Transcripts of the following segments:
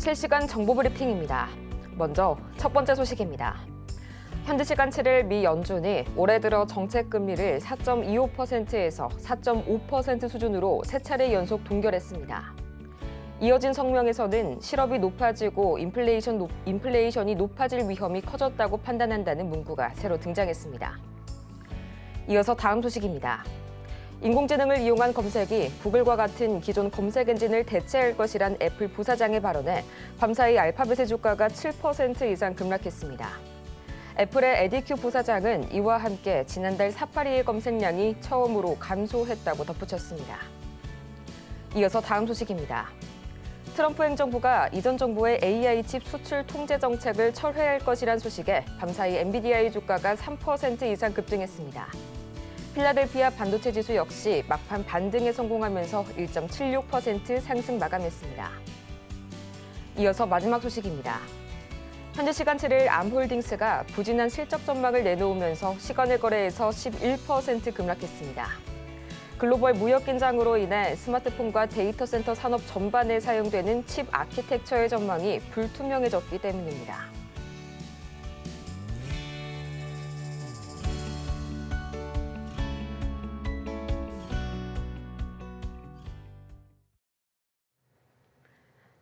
실시간 정보 브리핑입니다. 먼저 첫 번째 소식입니다. 현지 시간 7일 미 연준이 올해 들어 정책 금리를 4.25%에서 4.5% 수준으로 세 차례 연속 동결했습니다. 이어진 성명에서는 실업이 높아지고 인플레이션이 높아질 위험이 커졌다고 판단한다는 문구가 새로 등장했습니다. 이어서 다음 소식입니다. 인공지능을 이용한 검색이 구글과 같은 기존 검색 엔진을 대체할 것이란 애플 부사장의 발언에 밤사이 알파벳의 주가가 7% 이상 급락했습니다. 애플의 에디 큐 부사장은 이와 함께 지난달 사파리의 검색량이 처음으로 감소했다고 덧붙였습니다. 이어서 다음 소식입니다. 트럼프 행정부가 이전 정부의 AI 칩 수출 통제 정책을 철회할 것이란 소식에 밤사이 엔비디아의 주가가 3% 이상 급등했습니다. 필라델피아 반도체 지수 역시 막판 반등에 성공하면서 1.76% 상승 마감했습니다. 이어서 마지막 소식입니다. 현지 시간 7일 암홀딩스가 부진한 실적 전망을 내놓으면서 시간의 거래에서 11% 급락했습니다. 글로벌 무역 긴장으로 인해 스마트폰과 데이터 센터 산업 전반에 사용되는 칩 아키텍처의 전망이 불투명해졌기 때문입니다.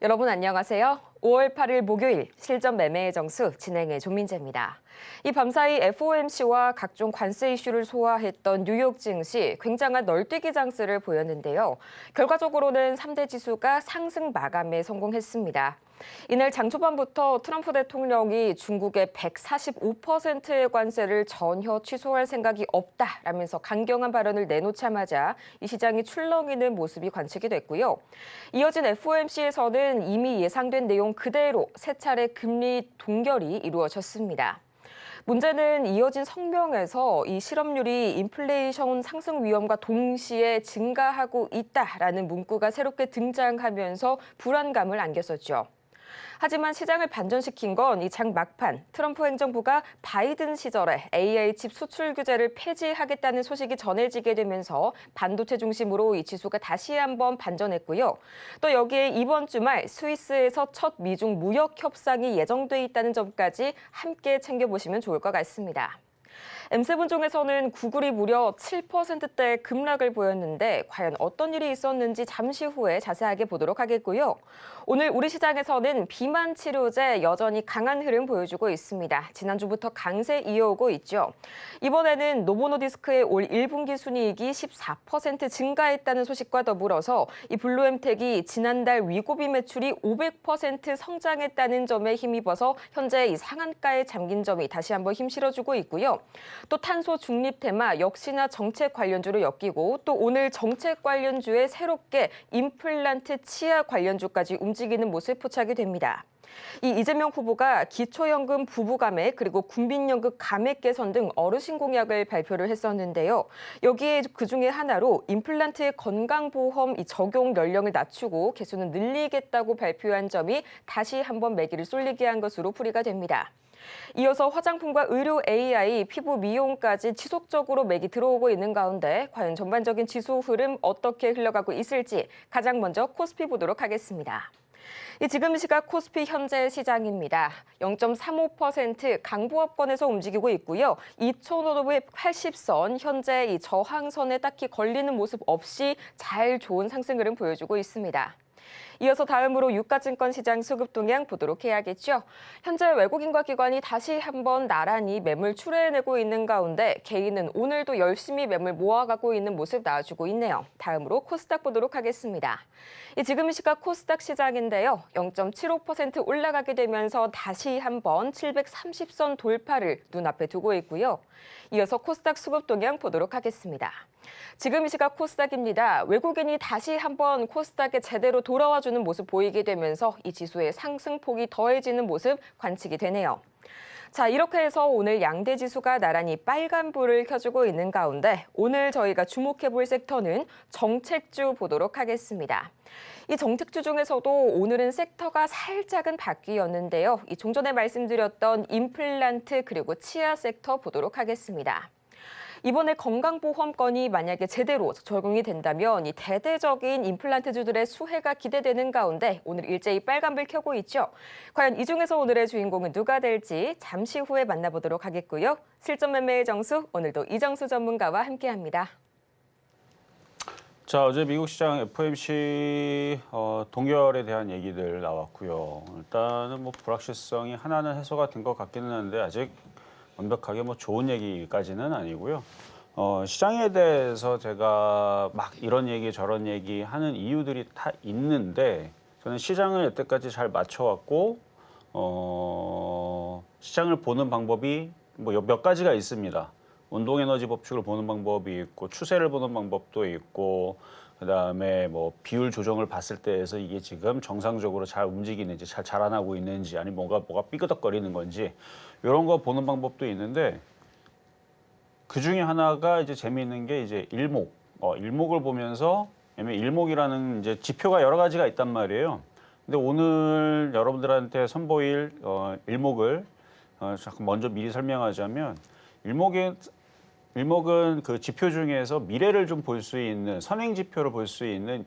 여러분 안녕하세요. 5월 8일 목요일 실전 매매의 정수 진행의 조민재입니다. 이 밤사이 FOMC와 각종 관세 이슈를 소화했던 뉴욕 증시 굉장한 널뛰기 장세를 보였는데요. 결과적으로는 3대 지수가 상승 마감에 성공했습니다. 이날 장 초반부터 트럼프 대통령이 중국의 145%의 관세를 전혀 취소할 생각이 없다라면서 강경한 발언을 내놓자마자 이 시장이 출렁이는 모습이 관측이 됐고요. 이어진 FOMC에서는 이미 예상된 내용 그대로 세 차례 금리 동결이 이루어졌습니다. 문제는 이어진 성명에서 이 실업률이 인플레이션 상승 위험과 동시에 증가하고 있다라는 문구가 새롭게 등장하면서 불안감을 안겼었죠. 하지만 시장을 반전시킨 건 이 장 막판 트럼프 행정부가 바이든 시절에 AI 칩 수출 규제를 폐지하겠다는 소식이 전해지게 되면서 반도체 중심으로 이 지수가 다시 한번 반전했고요. 또 여기에 이번 주말 스위스에서 첫 미중 무역 협상이 예정돼 있다는 점까지 함께 챙겨보시면 좋을 것 같습니다. M7종에서는 구글이 무려 7%대 급락을 보였는데 과연 어떤 일이 있었는지 잠시 후에 자세하게 보도록 하겠고요. 오늘 우리 시장에서는 비만 치료제 여전히 강한 흐름 보여주고 있습니다. 지난주부터 강세 이어오고 있죠. 이번에는 노보노디스크의 올 1분기 순이익이 14% 증가했다는 소식과 더불어서 이 블루엠텍이 지난달 위고비 매출이 500% 성장했다는 점에 힘입어서 현재 이 상한가에 잠긴 점이 다시 한번 힘 실어주고 있고요. 또 탄소 중립 테마 역시나 정책 관련주로 엮이고 또 오늘 정책 관련주에 새롭게 임플란트 치아 관련주까지 움직이는 모습 포착이 됩니다. 이재명 후보가 기초연금 부부감액 그리고 국민연금 감액 개선 등 어르신 공약을 발표를 했었는데요. 여기에 그중에 하나로 임플란트의 건강보험 적용 연령을 낮추고 개수는 늘리겠다고 발표한 점이 다시 한번 매기를 쏠리게 한 것으로 풀이가 됩니다. 이어서 화장품과 의료 AI, 피부 미용까지 지속적으로 맥이 들어오고 있는 가운데 과연 전반적인 지수 흐름 어떻게 흘러가고 있을지 가장 먼저 코스피 보도록 하겠습니다. 지금 시각 코스피 현재 시장입니다. 0.35% 강보합권에서 움직이고 있고요. 2,580선 현재 이 저항선에 딱히 걸리는 모습 없이 잘 좋은 상승 흐름 보여주고 있습니다. 이어서 다음으로 유가증권 시장 수급 동향 보도록 해야겠죠. 현재 외국인과 기관이 다시 한번 나란히 매물 출회해내고 있는 가운데 개인은 오늘도 열심히 매물 모아가고 있는 모습 나와주고 있네요. 다음으로 코스닥 보도록 하겠습니다. 지금 시각 코스닥 시장인데요. 0.75% 올라가게 되면서 다시 한번 730선 돌파를 눈앞에 두고 있고요. 이어서 코스닥 수급 동향 보도록 하겠습니다. 지금 이 시각 코스닥입니다. 외국인이 다시 한번 코스닥에 제대로 돌아와주는 모습 보이게 되면서 이 지수의 상승폭이 더해지는 모습 관측이 되네요. 자, 이렇게 해서 오늘 양대 지수가 나란히 빨간불을 켜주고 있는 가운데 오늘 저희가 주목해볼 섹터는 정책주 보도록 하겠습니다. 이 정책주 중에서도 오늘은 섹터가 살짝은 바뀌었는데요. 좀 전에 말씀드렸던 임플란트 그리고 치아 섹터 보도록 하겠습니다. 이번에 건강보험건이 만약에 제대로 적용이 된다면 이 대대적인 임플란트주들의 수혜가 기대되는 가운데 오늘 일제히 빨간불 켜고 있죠. 과연 이 중에서 오늘의 주인공은 누가 될지 잠시 후에 만나보도록 하겠고요. 실전 매매의 정수, 오늘도 이정수 전문가와 함께합니다. 자, 어제 미국 시장 FOMC 동결에 대한 얘기들 나왔고요. 일단은 뭐 불확실성이 하나는 해소가 된 것 같기는 한데 아직 완벽하게 뭐 좋은 얘기까지는 아니고요. 시장에 대해서 제가 막 이런 얘기 저런 얘기 하는 이유들이 다 있는데 저는 시장을 여태까지 잘 맞춰왔고 시장을 보는 방법이 뭐 몇 가지가 있습니다. 운동에너지 법칙을 보는 방법이 있고 추세를 보는 방법도 있고 그다음에 뭐 비율 조정을 봤을 때에서 이게 지금 정상적으로 잘 움직이는지 잘 자라나고 있는지 아니면 뭐가 삐그덕거리는 건지 이런 거 보는 방법도 있는데 그 중에 하나가 이제 재미있는 게 이제 일목. 일목을 보면서 왜냐면 일목이라는 이제 지표가 여러 가지가 있단 말이에요. 근데 오늘 여러분들한테 선보일 일목을 잠깐 먼저 미리 설명하자면 일목은 그 지표 중에서 미래를 좀 볼 수 있는 선행 지표를 볼 수 있는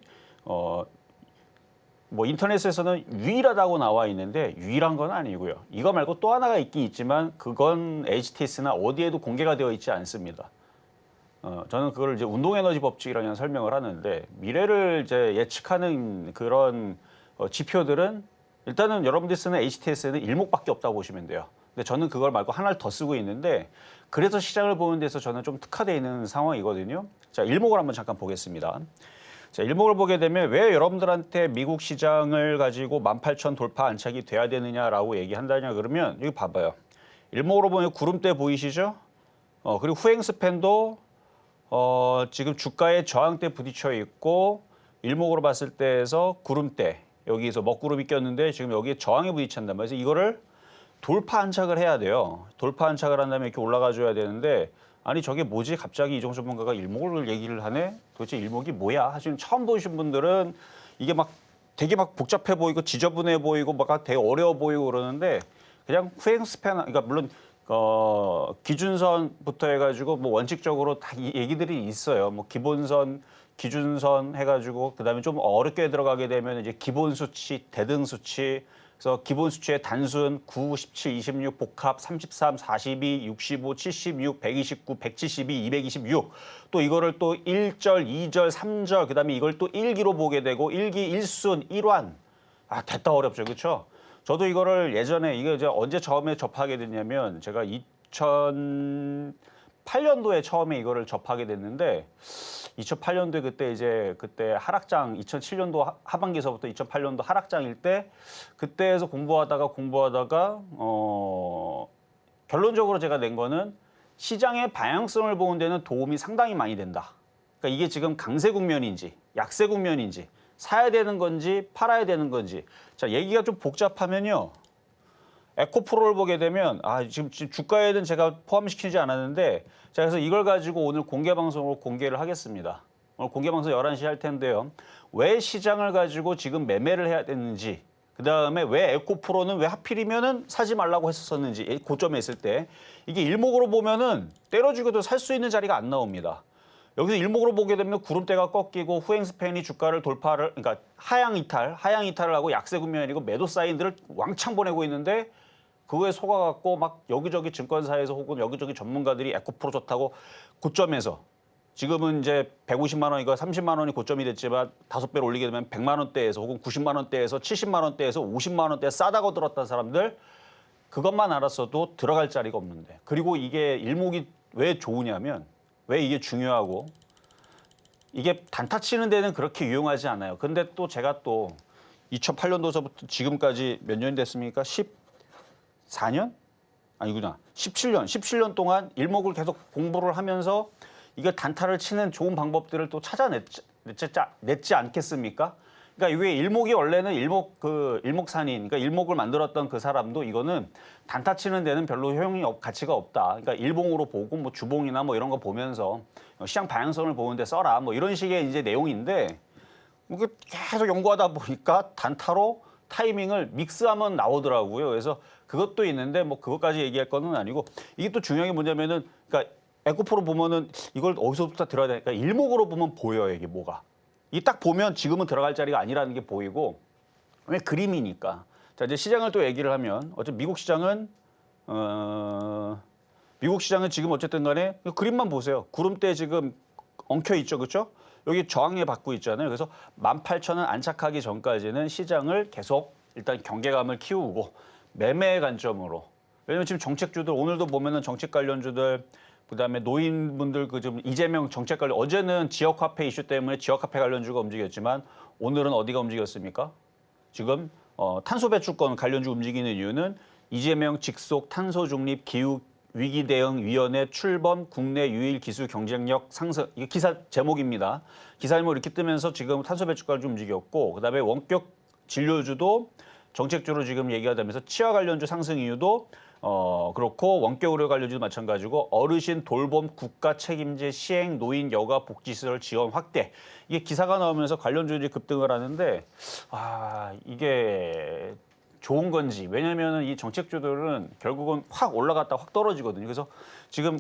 뭐 인터넷에서는 유일하다고 나와 있는데 유일한 건 아니고요. 이거 말고 또 하나가 있긴 있지만 그건 HTS나 어디에도 공개가 되어 있지 않습니다. 저는 그걸 이제 운동에너지 법칙이라는 설명을 하는데 미래를 이제 예측하는 그런 지표들은 일단은 여러분들이 쓰는 HTS에는 일목밖에 없다고 보시면 돼요. 근데 저는 그걸 말고 하나를 더 쓰고 있는데 그래서 시장을 보는 데서 저는 좀 특화되어 있는 상황이거든요. 자, 일목을 한번 잠깐 보겠습니다. 자, 일목을 보게 되면 왜 여러분들한테 미국 시장을 가지고 18,000 돌파 안착이 돼야 되느냐라고 얘기한다냐 그러면 여기 봐봐요. 일목으로 보면 구름대 보이시죠? 그리고 후행 스팬도 지금 주가의 저항대 부딪혀 있고 일목으로 봤을 때에서 구름대 여기서 먹구름이 꼈는데 지금 여기에 저항에 부딪힌단 말이에요. 그래서 이거를 돌파 안착을 해야 돼요. 돌파 안착을 한다면 이렇게 올라가 줘야 되는데 아니 저게 뭐지? 갑자기 이정수 전문가가 일목을 얘기를 하네? 도대체 일목이 뭐야? 지금 처음 보신 분들은 이게 막 되게 막 복잡해 보이고 지저분해 보이고 막 되게 어려워 보이고 그러는데 그냥 후행 스팬, 그러니까 물론 기준선부터 해가지고 뭐 원칙적으로 다 이 얘기들이 있어요. 뭐 기본선, 기준선 해가지고 그다음에 좀 어렵게 들어가게 되면 이제 기본 수치, 대등 수치. 그래서 기본 수치의 단순 9, 17, 26, 복합 33, 42, 65, 76, 129, 172, 226. 또 이거를 또 1절, 2절, 3절 그다음에 이걸 또 1기로 보게 되고 1기 1순, 1완. 아, 됐다 어렵죠. 그렇죠? 저도 이거를 예전에 이게 이제 언제 처음에 접하게 됐냐면 제가 2008년도에 처음에 이거를 접하게 됐는데 2008년도에 그때 하락장 2007년도 하반기에서부터 2008년도 하락장일 때 그때에서 공부하다가 결론적으로 제가 낸 거는 시장의 방향성을 보는 데는 도움이 상당히 많이 된다. 그러니까 이게 지금 강세 국면인지 약세 국면인지 사야 되는 건지 팔아야 되는 건지. 자, 얘기가 좀 복잡하면요. 에코프로를 보게 되면 지금 주가에는 제가 포함시키지 않았는데 자, 그래서 이걸 가지고 오늘 공개 방송으로 공개를 하겠습니다. 오늘 공개 방송 11시 할 텐데요. 왜 시장을 가지고 지금 매매를 해야 되는지 그다음에 왜 에코프로는 왜 하필이면은 사지 말라고 했었는지 고점에 있을 때 이게 일목으로 보면은 때려주고도 살 수 있는 자리가 안 나옵니다. 여기서 일목으로 보게 되면 구름대가 꺾이고 후행 스팬이 주가를 그러니까 하향 이탈을 하고 약세 국면이고 매도 사인들을 왕창 보내고 있는데 그거에 속아갖고 막 여기저기 증권사에서 혹은 여기저기 전문가들이 에코프로 좋다고 고점에서 지금은 이제 150만 원이고 30만 원이 고점이 됐지만 5배로 올리게 되면 100만 원대에서 혹은 90만 원대에서 70만 원대에서 50만 원대 싸다고 들었던 사람들 그것만 알았어도 들어갈 자리가 없는데 그리고 이게 일목이 왜 좋으냐면 왜 이게 중요하고 이게 단타 치는 데는 그렇게 유용하지 않아요. 근데 또 제가 또 2008년도서부터 지금까지 몇 년 됐습니까? 14년? 아니구나. 17년 동안 일목을 계속 공부를 하면서 이거 단타를 치는 좋은 방법들을 또 찾아냈지 않겠습니까? 그러니까 이게 일목이 원래는 일목산인, 그러니까 일목을 만들었던 그 사람도 이거는 단타 치는 데는 별로 가치가 없다. 그러니까 일봉으로 보고 뭐 주봉이나 뭐 이런 거 보면서 시장 방향성을 보는데 써라. 뭐 이런 식의 이제 내용인데 계속 연구하다 보니까 단타로 타이밍을 믹스하면 나오더라고요. 그래서 그것도 있는데 뭐 그것까지 얘기할 거는 아니고 이게 또 중요한 게 뭐냐면은 그러니까 에코프로 보면은 이걸 어디서부터 들어야 되니까 일목으로 보면 보여요, 이게 뭐가. 이 딱 보면 지금은 들어갈 자리가 아니라는 게 보이고 왜 그림이니까. 자, 이제 시장을 또 얘기를 하면 어쨌든 미국 시장은 지금 어쨌든 간에 그림만 보세요. 구름대 지금 엉켜 있죠. 그렇죠? 여기 저항에 받고 있잖아요. 그래서 18,000원 안착하기 전까지는 시장을 계속 일단 경계감을 키우고 매매 관점으로. 왜냐면 지금 정책주들 오늘도 보면은 정책 관련주들 그다음에 노인분들 그 좀 이재명 정책 관련 어제는 지역 화폐 이슈 때문에 지역 화폐 관련주가 움직였지만 오늘은 어디가 움직였습니까? 지금 탄소 배출권 관련주 움직이는 이유는 이재명 직속 탄소 중립 기후 위기 대응 위원회 출범 국내 유일 기술 경쟁력 상승. 이게 기사 제목입니다. 기사 제목 이렇게 뜨면서 지금 탄소 배출까지 움직였고 그다음에 원격 진료주도 정책주로 지금 얘기가 되면서 치아 관련주 상승 이유도 그렇고 원격 의료 관련주도 마찬가지고 어르신 돌봄 국가 책임제 시행 노인 여가 복지시설 지원 확대. 이게 기사가 나오면서 관련주들이 급등을 하는데 이게 좋은 건지. 왜냐하면 이 정책주들은 결국은 확 올라갔다 확 떨어지거든요. 그래서 지금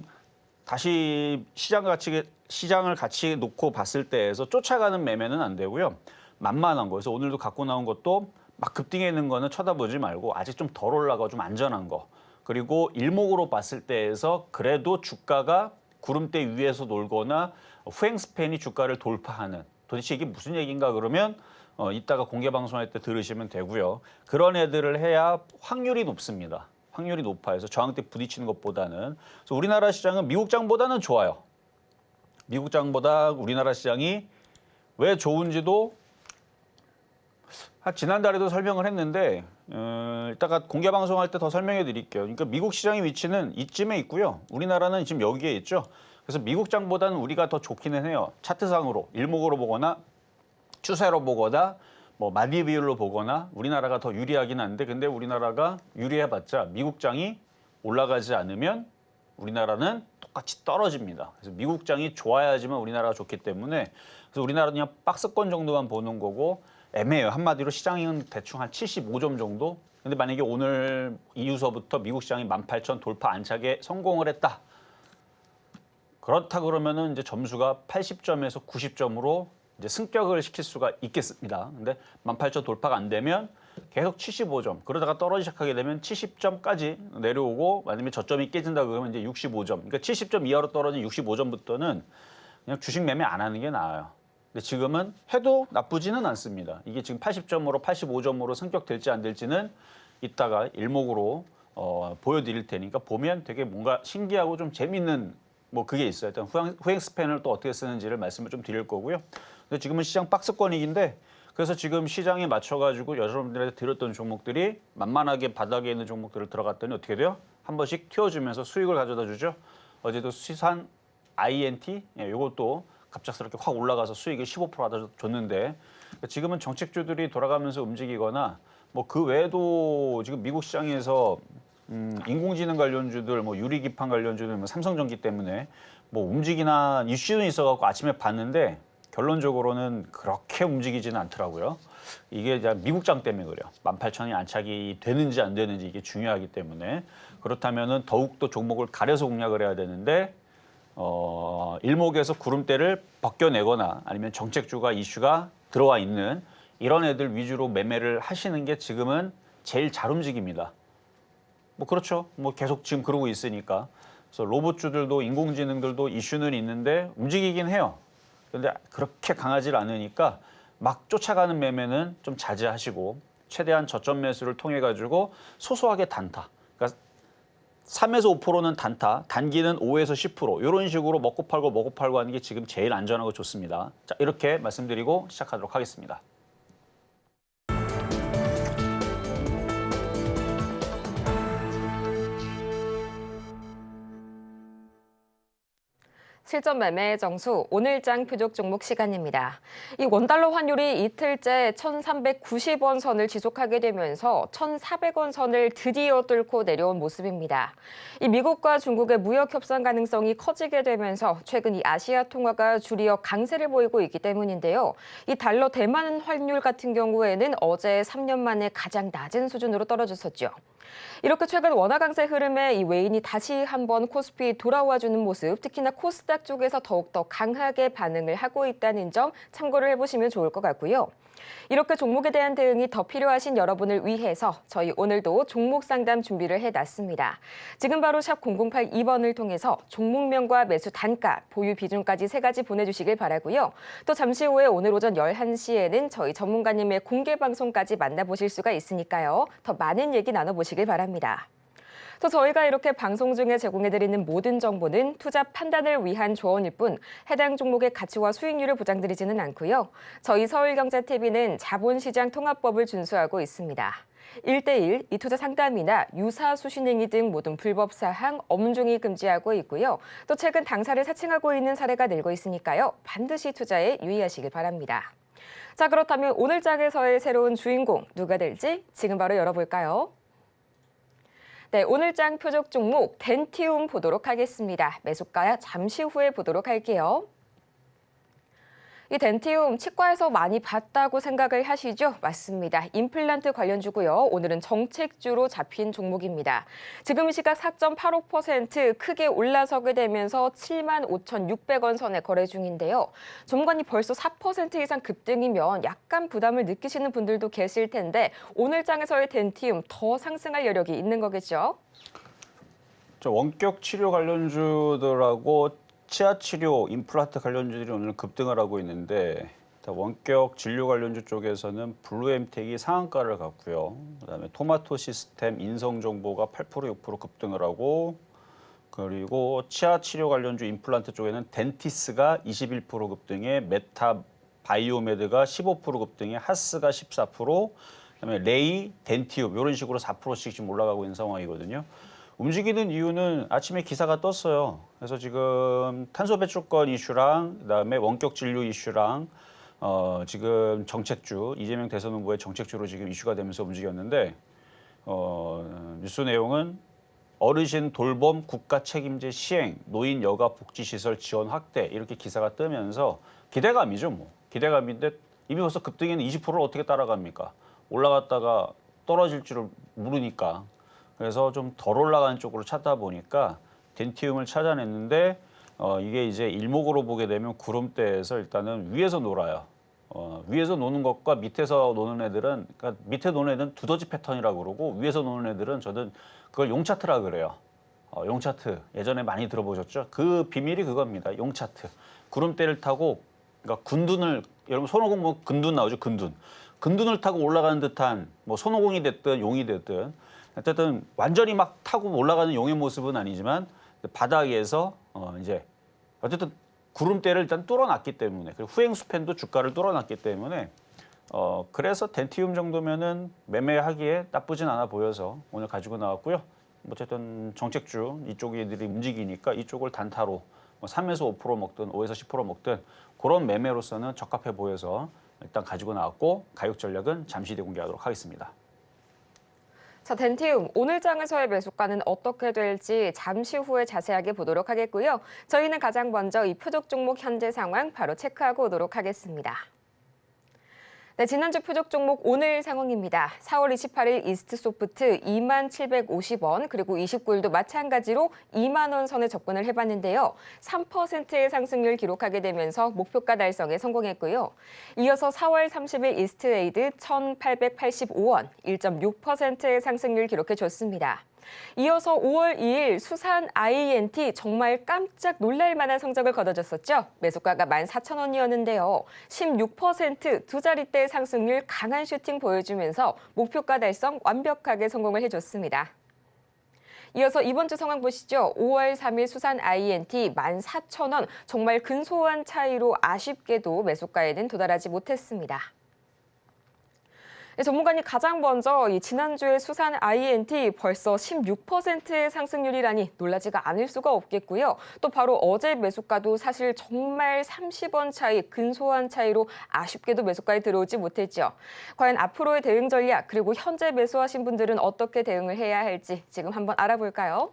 다시 시장을 같이 놓고 봤을 때에서 쫓아가는 매매는 안 되고요. 만만한 거. 그래서 오늘도 갖고 나온 것도 막 급등해 있는 거는 쳐다보지 말고 아직 좀 덜 올라가 좀 안전한 거. 그리고 일목으로 봤을 때에서 그래도 주가가 구름대 위에서 놀거나 후행 스팬이 주가를 돌파하는. 도대체 이게 무슨 얘기인가 그러면 이따가 공개 방송할 때 들으시면 되고요. 그런 애들을 해야 확률이 높습니다. 확률이 높아요. 그래서 저항대 부딪히는 것보다는. 그래서 우리나라 시장은 미국 장보다는 좋아요. 미국 장보다 우리나라 시장이 왜 좋은지도 지난달에도 설명을 했는데 이따가 공개 방송할 때 더 설명해 드릴게요. 그러니까 미국 시장의 위치는 이쯤에 있고요. 우리나라는 지금 여기에 있죠. 그래서 미국 장보다는 우리가 더 좋기는 해요. 차트상으로 일목으로 보거나 추세로 보거나 뭐 마디 비율로 보거나 우리나라가 더 유리하긴 한데 근데 우리나라가 유리해봤자 미국 장이 올라가지 않으면 우리나라는 똑같이 떨어집니다. 그래서 미국 장이 좋아야지만 우리나라가 좋기 때문에 그래서 우리나라는 그냥 박스권 정도만 보는 거고 애매해요. 한마디로 시장은 대충 한 75점 정도. 근데 만약에 오늘 이후서부터 미국 시장이 18,000 돌파 안착에 성공을 했다. 그렇다 그러면은 이제 점수가 80점에서 90점으로 이제 승격을 시킬 수가 있겠습니다. 근데 18,000 돌파가 안 되면 계속 75점. 그러다가 떨어지기 시작하게 되면 70점까지 내려오고 만약에 저점이 깨진다 그러면 이제 65점. 그러니까 70점 이하로 떨어진 65점부터는 그냥 주식 매매 안 하는 게 나아요. 근데 지금은 해도 나쁘지는 않습니다. 이게 지금 80점으로 85점으로 승격될지 안 될지는 이따가 일목으로 보여드릴 테니까 보면 되게 뭔가 신기하고 좀 재밌는 뭐 그게 있어요. 일단 후행 스팬을 또 어떻게 쓰는지를 말씀을 좀 드릴 거고요. 근데 지금은 시장 박스권이기인데 그래서 지금 시장에 맞춰가지고 여러분들한테 드렸던 종목들이 만만하게 바닥에 있는 종목들을 들어갔더니 어떻게 돼요? 한 번씩 튀어주면서 수익을 가져다 주죠. 어제도 수산 INT 이것도 갑작스럽게 확 올라가서 수익을 15% 받아줬는데 지금은 정책주들이 돌아가면서 움직이거나 뭐 그 외에도 지금 미국 시장에서 인공지능 관련주들, 뭐 유리기판 관련주들, 뭐 삼성전기 때문에 뭐 움직이나 이슈는 있어갖고 아침에 봤는데 결론적으로는 그렇게 움직이지는 않더라고요. 이게 이제 미국장 때문에 그래요. 18,000이 안착이 되는지 안 되는지 이게 중요하기 때문에 그렇다면은 더욱더 종목을 가려서 공략을 해야 되는데 일목에서 구름대를 벗겨내거나 아니면 정책주가 이슈가 들어와 있는 이런 애들 위주로 매매를 하시는 게 지금은 제일 잘 움직입니다. 뭐 그렇죠. 뭐 계속 지금 그러고 있으니까. 그래서 로봇주들도 인공지능들도 이슈는 있는데 움직이긴 해요. 그런데 그렇게 강하지 않으니까 막 쫓아가는 매매는 좀 자제하시고 최대한 저점 매수를 통해 가지고 소소하게 단타. 그러니까 3에서 5%는 단타, 단기는 5에서 10% 이런 식으로 먹고 팔고 하는 게 지금 제일 안전하고 좋습니다. 자, 이렇게 말씀드리고 시작하도록 하겠습니다. 실전 매매 정수 오늘장 표적 종목 시간입니다. 이 원달러 환율이 이틀째 1,390원 선을 지속하게 되면서 1,400원 선을 드디어 뚫고 내려온 모습입니다. 이 미국과 중국의 무역 협상 가능성이 커지게 되면서 최근 이 아시아 통화가 줄이어 강세를 보이고 있기 때문인데요. 이 달러 대만 환율 같은 경우에는 어제 3년 만에 가장 낮은 수준으로 떨어졌었죠. 이렇게 최근 원화 강세 흐름에 이 외인이 다시 한번 코스피 돌아와주는 모습, 특히나 코스닥 쪽에서 더욱더 강하게 반응을 하고 있다는 점 참고를 해보시면 좋을 것 같고요. 이렇게 종목에 대한 대응이 더 필요하신 여러분을 위해서 저희 오늘도 종목 상담 준비를 해놨습니다. 지금 바로 샵 0082번을 통해서 종목명과 매수 단가, 보유 비중까지 3가지 보내주시길 바라고요. 또 잠시 후에 오늘 오전 11시에는 저희 전문가님의 공개 방송까지 만나보실 수가 있으니까요. 더 많은 얘기 나눠보시길 바랍니다. 또 저희가 이렇게 방송 중에 제공해드리는 모든 정보는 투자 판단을 위한 조언일 뿐 해당 종목의 가치와 수익률을 보장드리지는 않고요. 저희 서울경제TV는 자본시장 통합법을 준수하고 있습니다. 1대1, 이 투자 상담이나 유사 수신행위 등 모든 불법 사항 엄중히 금지하고 있고요. 또 최근 당사를 사칭하고 있는 사례가 늘고 있으니까요. 반드시 투자에 유의하시길 바랍니다. 자, 그렇다면 오늘 장에서의 새로운 주인공 누가 될지 지금 바로 열어볼까요? 네, 오늘 장 표적 종목 덴티움 보도록 하겠습니다. 매수가 잠시 후에 보도록 할게요. 이 덴티움 치과에서 많이 봤다고 생각을 하시죠? 맞습니다. 임플란트 관련주고요. 오늘은 정책주로 잡힌 종목입니다. 지금 시각 4.85% 크게 올라서게 되면서 75,600원 선에 거래 중인데요. 전문가님 벌써 4% 이상 급등이면 약간 부담을 느끼시는 분들도 계실 텐데 오늘 장에서의 덴티움 더 상승할 여력이 있는 거겠죠? 원격 치료 관련주들하고 치아 치료, 임플란트 관련주들이 오늘 급등을 하고 있는데 원격 진료 관련주 쪽에서는 블루엠텍이 상한가를 갔고요. 그다음에 토마토 시스템, 인성정보가 8% 6% 급등을 하고 그리고 치아 치료 관련주 임플란트 쪽에는 덴티스가 21% 급등에 메타 바이오메드가 15% 급등에 하스가 14%, 그다음에 레이, 덴티움 이런 식으로 4%씩 지금 올라가고 있는 상황이거든요. 움직이는 이유는 아침에 기사가 떴어요. 그래서 지금 탄소 배출권 이슈랑 그다음에 원격 진료 이슈랑 지금 정책주 이재명 대선 후보의 정책주로 지금 이슈가 되면서 움직였는데 뉴스 내용은 어르신 돌봄 국가 책임제 시행, 노인 여가 복지시설 지원 확대 이렇게 기사가 뜨면서 기대감이죠, 뭐. 기대감인데 이미 벌써 급등에는 20%를 어떻게 따라갑니까? 올라갔다가 떨어질 줄을 모르니까. 그래서 좀 덜 올라가는 쪽으로 찾다 보니까 덴티움을 찾아냈는데 이게 이제 일목으로 보게 되면 구름대에서 일단은 위에서 놀아요. 위에서 노는 것과 밑에서 노는 애들은, 그러니까 밑에 노는 애들은 두더지 패턴이라고 그러고 위에서 노는 애들은 저는 그걸 용차트라 그래요. 용차트 예전에 많이 들어보셨죠? 그 비밀이 그겁니다. 용차트. 구름대를 타고 그러니까 군둔을, 여러분 손오공 뭐 근둔 나오죠? 근둔. 근둔을 타고 올라가는 듯한 뭐 손오공이 됐든 용이 됐든 어쨌든 완전히 막 타고 올라가는 용의 모습은 아니지만 바닥에서 이제 어쨌든 구름대를 일단 뚫어놨기 때문에, 그리고 후행수펜도 주가를 뚫어놨기 때문에 그래서 덴티움 정도면은 매매하기에 나쁘진 않아 보여서 오늘 가지고 나왔고요. 어쨌든 정책주 이쪽들이 움직이니까 이쪽을 단타로 3에서 5% 먹든 5에서 10% 먹든 그런 매매로서는 적합해 보여서 일단 가지고 나왔고 가격 전략은 잠시 뒤에 공개하도록 하겠습니다. 자, 덴티움 오늘 장에서의 매수가는 어떻게 될지 잠시 후에 자세하게 보도록 하겠고요. 저희는 가장 먼저 이 표적 종목 현재 상황 바로 체크하고 오도록 하겠습니다. 네, 지난주 표적 종목 오늘 상황입니다. 4월 28일 이스트소프트 2750원, 그리고 29일도 마찬가지로 2만 원 선에 접근을 해봤는데요. 3%의 상승률 기록하게 되면서 목표가 달성에 성공했고요. 이어서 4월 30일 이스트에이드 1885원, 1.6%의 상승률 기록해줬습니다. 이어서 5월 2일 수산 INT 정말 깜짝 놀랄 만한 성적을 거둬줬었죠. 매수가가 14,000원이었는데요. 16% 두 자릿대 상승률 강한 슈팅 보여주면서 목표가 달성 완벽하게 성공을 해줬습니다. 이어서 이번 주 상황 보시죠. 5월 3일 수산 INT 14,000원 정말 근소한 차이로 아쉽게도 매수가에는 도달하지 못했습니다. 전문가님 가장 먼저 이 지난주에 수산 INT 벌써 16%의 상승률이라니 놀라지가 않을 수가 없겠고요. 또 바로 어제 매수가도 사실 정말 30원 차이, 근소한 차이로 아쉽게도 매수가에 들어오지 못했죠. 과연 앞으로의 대응 전략 그리고 현재 매수하신 분들은 어떻게 대응을 해야 할지 지금 한번 알아볼까요?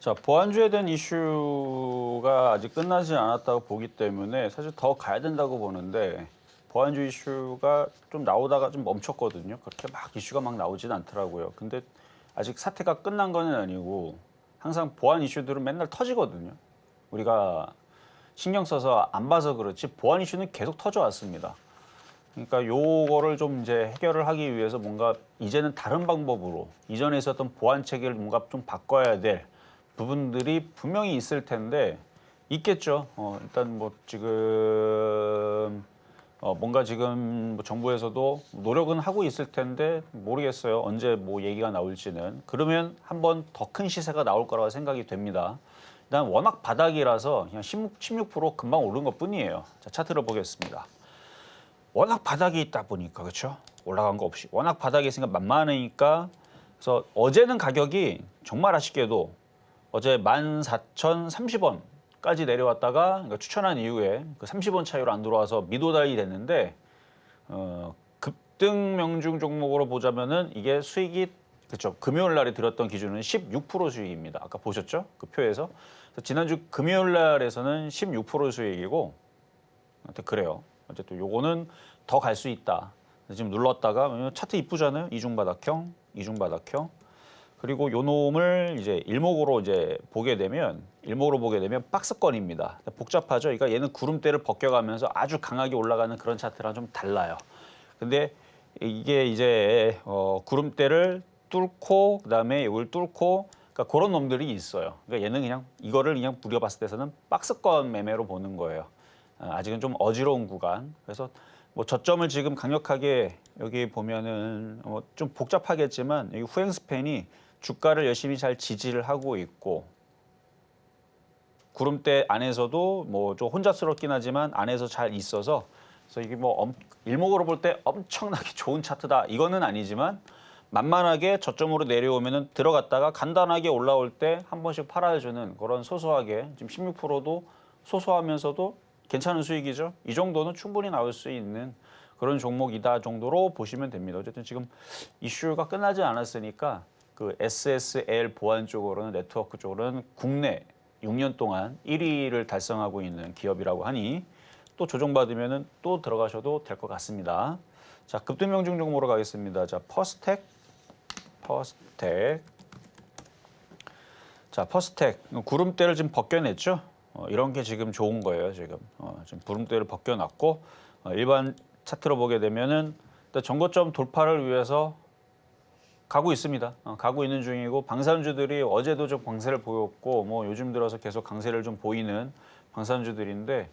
자, 보안주에 대한 이슈가 아직 끝나지 않았다고 보기 때문에 사실 더 가야 된다고 보는데 보안주 이슈가 좀 나오다가 좀 멈췄거든요. 그렇게 막 이슈가 막 나오진 않더라고요. 근데 아직 사태가 끝난 건 아니고 항상 보안 이슈들은 맨날 터지거든요. 우리가 신경 써서 안 봐서 그렇지 보안 이슈는 계속 터져 왔습니다. 그러니까 요거를 좀 이제 해결을 하기 위해서 뭔가 이제는 다른 방법으로 이전에 있었던 보안 체계를 뭔가 좀 바꿔야 될 부분들이 분명히 있을 텐데 있겠죠. 일단 뭐 지금 뭔가 지금 뭐 정부에서도 노력은 하고 있을 텐데 모르겠어요. 언제 뭐 얘기가 나올지는. 그러면 한번 더 큰 시세가 나올 거라고 생각이 됩니다. 일단 워낙 바닥이라서 그냥 16% 금방 오른 것 뿐이에요. 자, 차트를 보겠습니다. 워낙 바닥이 있다 보니까 그렇죠? 올라간 거 없이 워낙 바닥에 있으니까 만만하니까 그래서 어제는 가격이 정말 아쉽게도 어제 14,030원까지 내려왔다가 그러니까 추천한 이후에 그 30원 차이로 안 들어와서 미도달이 됐는데 급등 명중 종목으로 보자면은 이게 수익이 그렇죠. 금요일 날에 들었던 기준은 16% 수익입니다. 아까 보셨죠? 그 표에서. 그래서 지난주 금요일 날에서는 16% 수익이고 그래요. 어쨌든 요거는 더 갈 수 있다. 지금 눌렀다가 차트 이쁘잖아요. 이중바닥형, 이중바닥형. 그리고 요 놈을 이제 일목으로 이제 보게 되면 박스권입니다. 복잡하죠. 그러니까 얘는 구름대를 벗겨가면서 아주 강하게 올라가는 그런 차트랑 좀 달라요. 근데 이게 이제 구름대를 뚫고 그다음에 이걸 뚫고 그러니까 그런 놈들이 있어요. 그러니까 얘는 그냥 이거를 그냥 우리가 봤을 때서는 박스권 매매로 보는 거예요. 아직은 좀 어지러운 구간. 그래서 뭐 저점을 지금 강력하게 여기 보면은 좀 복잡하겠지만 여기 후행 스팬이 주가를 열심히 잘 지지를 하고 있고 구름대 안에서도 뭐 좀 혼잡스럽긴 하지만 안에서 잘 있어서 그래서 이게 뭐 일목으로 볼 때 엄청나게 좋은 차트다 이거는 아니지만 만만하게 저점으로 내려오면은 들어갔다가 간단하게 올라올 때 한 번씩 팔아주는 그런 소소하게 지금 16%도 소소하면서도 괜찮은 수익이죠. 이 정도는 충분히 나올 수 있는 그런 종목이다 정도로 보시면 됩니다. 어쨌든 지금 이슈가 끝나지 않았으니까 그 SSL 보안 쪽으로는 네트워크 쪽으로는 국내 6년 동안 1위를 달성하고 있는 기업이라고 하니 또 조정받으면은 또 들어가셔도 될 것 같습니다. 자, 급등 명중 종목으로 가겠습니다. 자, 퍼스텍. 자, 퍼스텍 구름대를 지금 벗겨냈죠. 이런 게 지금 좋은 거예요. 지금 구름대를 벗겨놨고 일반 차트로 보게 되면은 전고점 돌파를 위해서 가고 있습니다. 가고 있는 중이고 방산주들이 어제도 좀 강세를 보였고 뭐 요즘 들어서 계속 강세를 좀 보이는 방산주들인데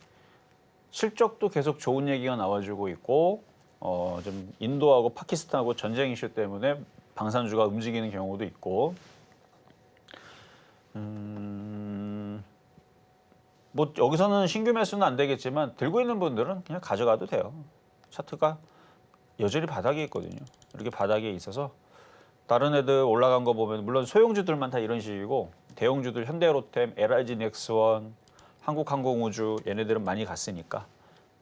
실적도 계속 좋은 얘기가 나와주고 있고 좀 인도하고 파키스탄하고 전쟁 이슈 때문에 방산주가 움직이는 경우도 있고 뭐 여기서는 신규 매수는 안 되겠지만 들고 있는 분들은 그냥 가져가도 돼요. 차트가 여전히 바닥에 있거든요. 이렇게 바닥에 있어서 다른 애들 올라간 거 보면 물론 소형주들만 다 이런 식이고 대형주들 현대로템, LIG 넥스원, 한국항공우주 얘네들은 많이 갔으니까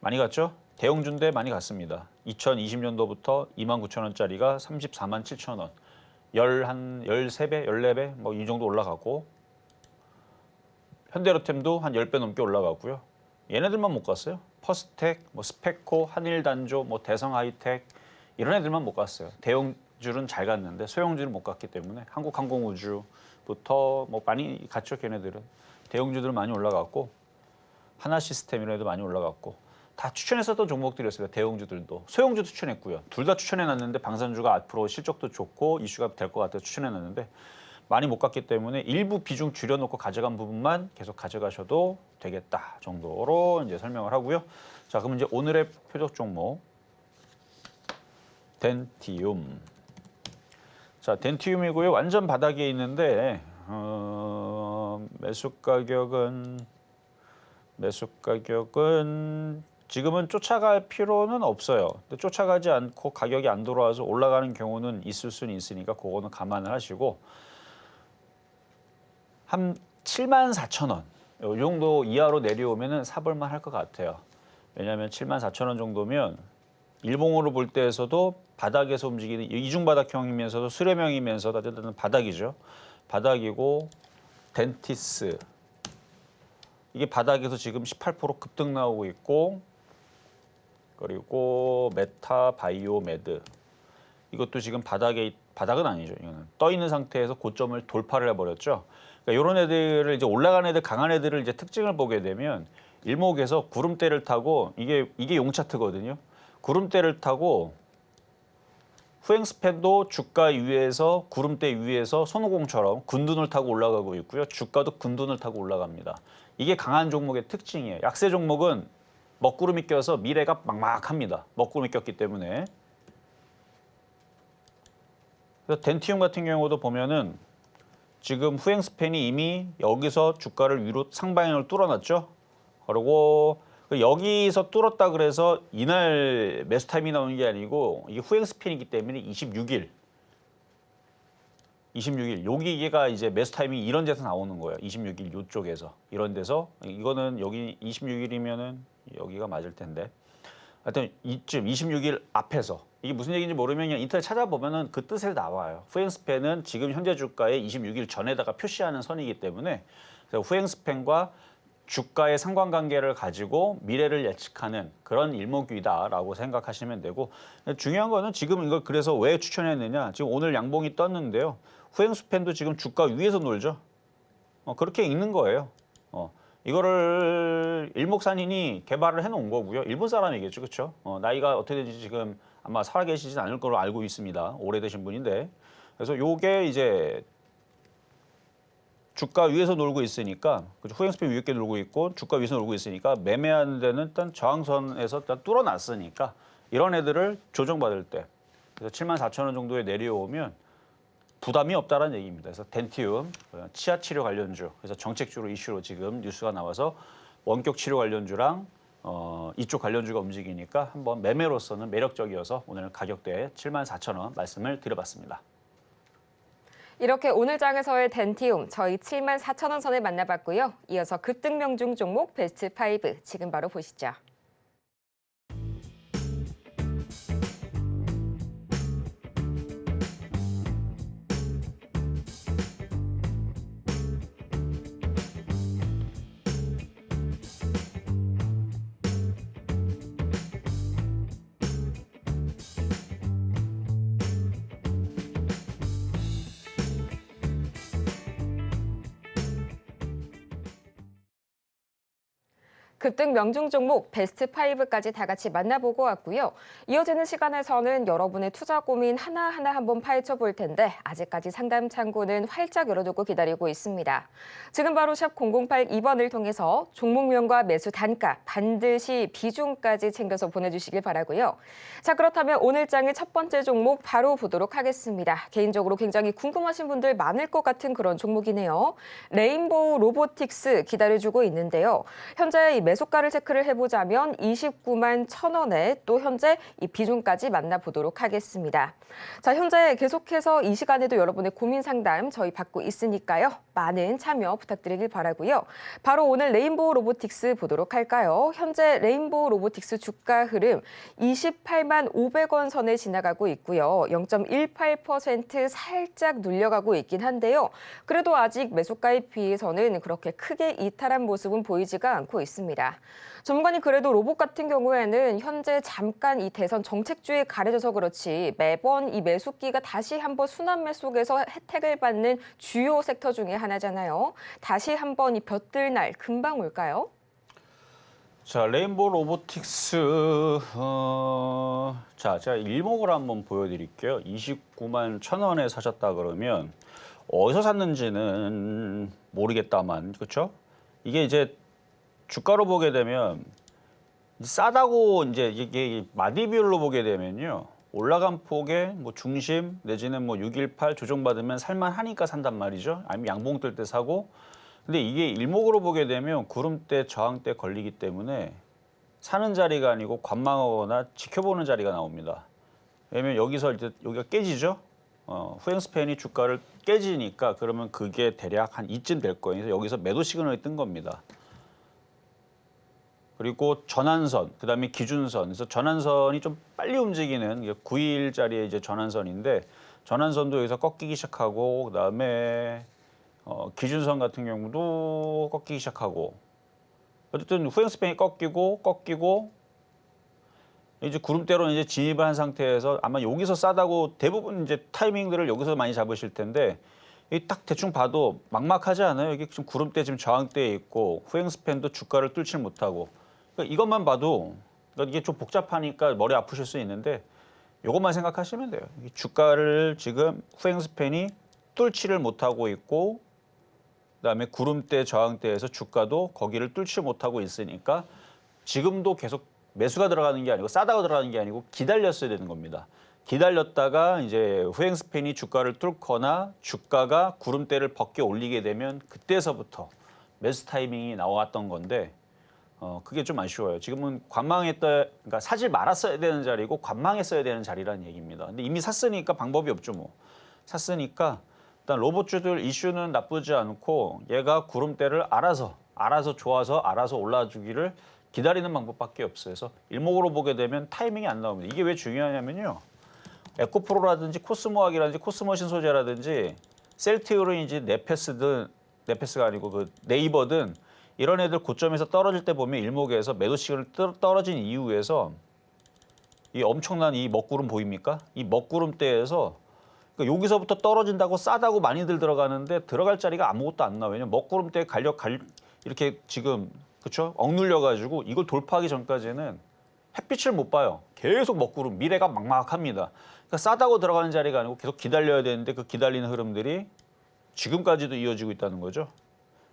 많이 갔죠? 대형주인데 많이 갔습니다. 2020년도부터 29,000원짜리가 347,000원. 한 13배, 14배 뭐 이 정도 올라가고 현대로템도 한 10배 넘게 올라가고요. 얘네들만 못 갔어요. 퍼스텍, 뭐 스페코, 한일단조, 뭐 대성하이텍 이런 애들만 못 갔어요. 대형주는 잘 갔는데 소형주는 못 갔기 때문에 한국항공우주부터 뭐 많이 갔죠. 걔네들은. 대형주들 많이 올라갔고 하나시스템 이런 애도 많이 올라갔고 다 추천했었던 종목들이었습니다. 대형주들도. 소형주도 추천했고요. 둘 다 추천해놨는데 방산주가 앞으로 실적도 좋고 이슈가 될 것 같아서 추천해놨는데 많이 못 갔기 때문에 일부 비중 줄여놓고 가져간 부분만 계속 가져가셔도 되겠다 정도로 이제 설명을 하고요. 자, 그럼 이제 오늘의 표적 종목 덴티움. 자, 덴티움이고요. 완전 바닥에 있는데 매수 가격은 지금은 쫓아갈 필요는 없어요. 근데 쫓아가지 않고 가격이 안 돌아와서 올라가는 경우는 있을 수는 있으니까 그거는 감안을 하시고 한 74,000원 이 정도 이하로 내려오면은 사볼만 할 것 같아요. 왜냐하면 74,000원 정도면 일봉으로 볼 때에서도 바닥에서 움직이는 이중바닥형이면서도 수렴형이면서도 어쨌든 바닥이죠. 바닥이고 덴티스 이게 바닥에서 지금 18% 급등 나오고 있고 그리고 메타 바이오메드 이것도 지금 바닥에 바닥은 아니죠. 이거는 떠 있는 상태에서 고점을 돌파를 해버렸죠. 그러니까 이런 애들을 이제 올라간 애들, 강한 애들을 이제 특징을 보게 되면 일목에서 구름대를 타고 이게 용 차트거든요. 구름대를 타고 후행 스팬도 주가 위에서 구름대 위에서 손오공처럼 군둔을 타고 올라가고 있고요. 주가도 군둔을 타고 올라갑니다. 이게 강한 종목의 특징이에요. 약세 종목은 먹구름이 껴서 미래가 막막합니다. 먹구름이 꼈기 때문에. 그래서 덴티움 같은 경우도 보면은 지금 후행 스팬이 이미 여기서 주가를 위로 상방향을 뚫어놨죠. 그리고 여기서 뚫었다 그래서 이날 매수 타임이 나오는 게 아니고 이게 후행 스팬이기 때문에 26일 여기가 이제 매수 타임이 이런 데서 나오는 거예요. 26일 요쪽에서 이런 데서 이거는 여기 26일이면은 여기가 맞을 텐데 하여튼 이쯤 26일 앞에서 이게 무슨 얘기인지 모르면 그냥 인터넷 찾아보면은 그 뜻에 나와요. 후행 스팬은 지금 현재 주가의 26일 전에다가 표시하는 선이기 때문에 그래서 후행 스팬과 주가의 상관관계를 가지고 미래를 예측하는 그런 일목이다라고 생각하시면 되고 중요한 거는 지금 이걸 그래서 왜 추천했느냐 지금 오늘 양봉이 떴는데요. 후행 스팬도 지금 주가 위에서 놀죠. 그렇게 있는 거예요. 이거를 일목산인이 개발을 해놓은 거고요. 일본 사람이겠죠, 그렇죠? 나이가 어떻게 되는지 지금 아마 살아계시진 않을 걸로 알고 있습니다. 오래되신 분인데, 그래서 요게 이제 주가 위에서 놀고 있으니까 후행 스팬 위에 놀고 있고 주가 위에서 놀고 있으니까 매매하는 데는 일단 저항선에서 일단 뚫어놨으니까 이런 애들을 조정받을 때 그래서 74,000원 정도에 내려오면 부담이 없다라는 얘기입니다. 그래서 덴티움, 치아 치료 관련주, 그래서 정책주로 이슈로 지금 뉴스가 나와서 원격 치료 관련주랑 이쪽 관련주가 움직이니까 한번 매매로서는 매력적이어서 오늘 가격대 74,000원 말씀을 드려봤습니다. 이렇게 오늘 장에서의 덴티움 저희 74,000원 선을 만나봤고요. 이어서 급등 명중 종목 베스트 5 지금 바로 보시죠. 급등 명중 종목 베스트 5까지 다 같이 만나보고 왔고요. 이어지는 시간에서는 여러분의 투자 고민 하나하나 한번 파헤쳐 볼 텐데 아직까지 상담 창구는 활짝 열어두고 기다리고 있습니다. 지금 바로 샵 0082번을 통해서 종목명과 매수 단가 반드시 비중까지 챙겨서 보내주시길 바라고요. 자, 그렇다면 오늘 장의 첫 번째 종목 바로 보도록 하겠습니다. 개인적으로 굉장히 궁금하신 분들 많을 것 같은 그런 종목이네요. 레인보우 로보틱스 기다려주고 있는데요. 현재 이 매수가를 체크를 해보자면 29만 1,000원에 또 현재 이 비중까지 만나보도록 하겠습니다. 자, 현재 계속해서 이 시간에도 여러분의 고민 상담 저희 받고 있으니까요. 많은 참여 부탁드리길 바라고요. 바로 오늘 레인보우 로보틱스 보도록 할까요? 현재 레인보우 로보틱스 주가 흐름 28만 500원 선에 지나가고 있고요. 0.18% 살짝 눌려가고 있긴 한데요. 그래도 아직 매수가에 비해서는 그렇게 크게 이탈한 모습은 보이지가 않고 있습니다. 전문가님 그래도 로봇 같은 경우에는 현재 잠깐 이 대선 정책주에 가려져서 그렇지 매번 이 매수기가 다시 한번 순환매 속에서 혜택을 받는 주요 섹터 중에 하나잖아요. 다시 한번 이 벼뜰 날 금방 올까요? 자, 레인보우 로보틱스 자, 제가 일목을 한번 보여드릴게요. 29만 1,000원에 사셨다 그러면 어디서 샀는지는 모르겠다만, 그렇죠? 이게 이제 주가로 보게 되면 싸다고 이제 이게 마디 비율로 보게 되면요. 올라간 폭의 뭐 중심 내지는 뭐 618 조정받으면 살만하니까 산단 말이죠. 아니면 양봉 뜰 때 사고. 근데 이게 일목으로 보게 되면 구름대 저항대 걸리기 때문에 사는 자리가 아니고 관망하거나 지켜보는 자리가 나옵니다. 왜냐면 여기서 이제 여기가 깨지죠. 후행 스팬이 주가를 깨지니까 그러면 그게 대략 한 이쯤 될 거예요. 그래서 여기서 매도 시그널이 뜬 겁니다. 그리고 전환선, 그다음에 기준선. 그래서 전환선이 좀 빨리 움직이는 9일짜리의 이제 전환선인데 전환선도 여기서 꺾이기 시작하고 그다음에 기준선 같은 경우도 꺾이기 시작하고 어쨌든 후행 스팬이 꺾이고 이제 구름대로 이제 진입을 한 상태에서 아마 여기서 싸다고 대부분 이제 타이밍들을 여기서 많이 잡으실 텐데 이 딱 대충 봐도 막막하지 않아요? 이게 지금 구름대 지금 저항대에 있고 후행 스팬도 주가를 뚫질 못하고 그러니까 이것만 봐도 그러니까 이게 좀 복잡하니까 머리 아프실 수 있는데 이것만 생각하시면 돼요. 이 주가를 지금 후행 스팬이 뚫지를 못하고 있고 그다음에 구름대 저항대에서 주가도 거기를 뚫지 못하고 있으니까 지금도 계속 매수가 들어가는 게 아니고 싸다가 들어가는 게 아니고 기다렸어야 되는 겁니다. 기다렸다가 이제 후행 스팬이 주가를 뚫거나 주가가 구름대를 벗겨 올리게 되면 그때서부터 매수 타이밍이 나왔던 건데 그게 좀 아쉬워요. 지금은 그러니까 사질 말았어야 되는 자리고 관망했어야 되는 자리라는 얘기입니다. 근데 이미 샀으니까 방법이 없죠 뭐. 샀으니까 일단 로봇주들 이슈는 나쁘지 않고 얘가 구름대를 알아서 좋아서 알아서 올라주기를 기다리는 방법밖에 없어요. 그래서 일목으로 보게 되면 타이밍이 안 나옵니다. 이게 왜 중요하냐면요. 에코프로라든지 코스모학이라든지 코스모신 소재라든지 셀티오른인지 네페스가 아니고 그 네이버든 이런 애들 고점에서 떨어질 때 보면 일목에서 매도 시그널 떨어진 이후에서 이 엄청난 이 먹구름 보입니까? 이 먹구름대에서 그러니까 여기서부터 떨어진다고 싸다고 많이들 들어가는데 들어갈 자리가 아무것도 안 나와요. 왜냐면 먹구름대 이렇게 지금 그렇죠? 억눌려 가지고 이걸 돌파하기 전까지는 햇빛을 못 봐요. 계속 먹구름, 미래가 막막합니다. 그러니까 싸다고 들어가는 자리가 아니고 계속 기다려야 되는데 그 기다리는 흐름들이 지금까지도 이어지고 있다는 거죠.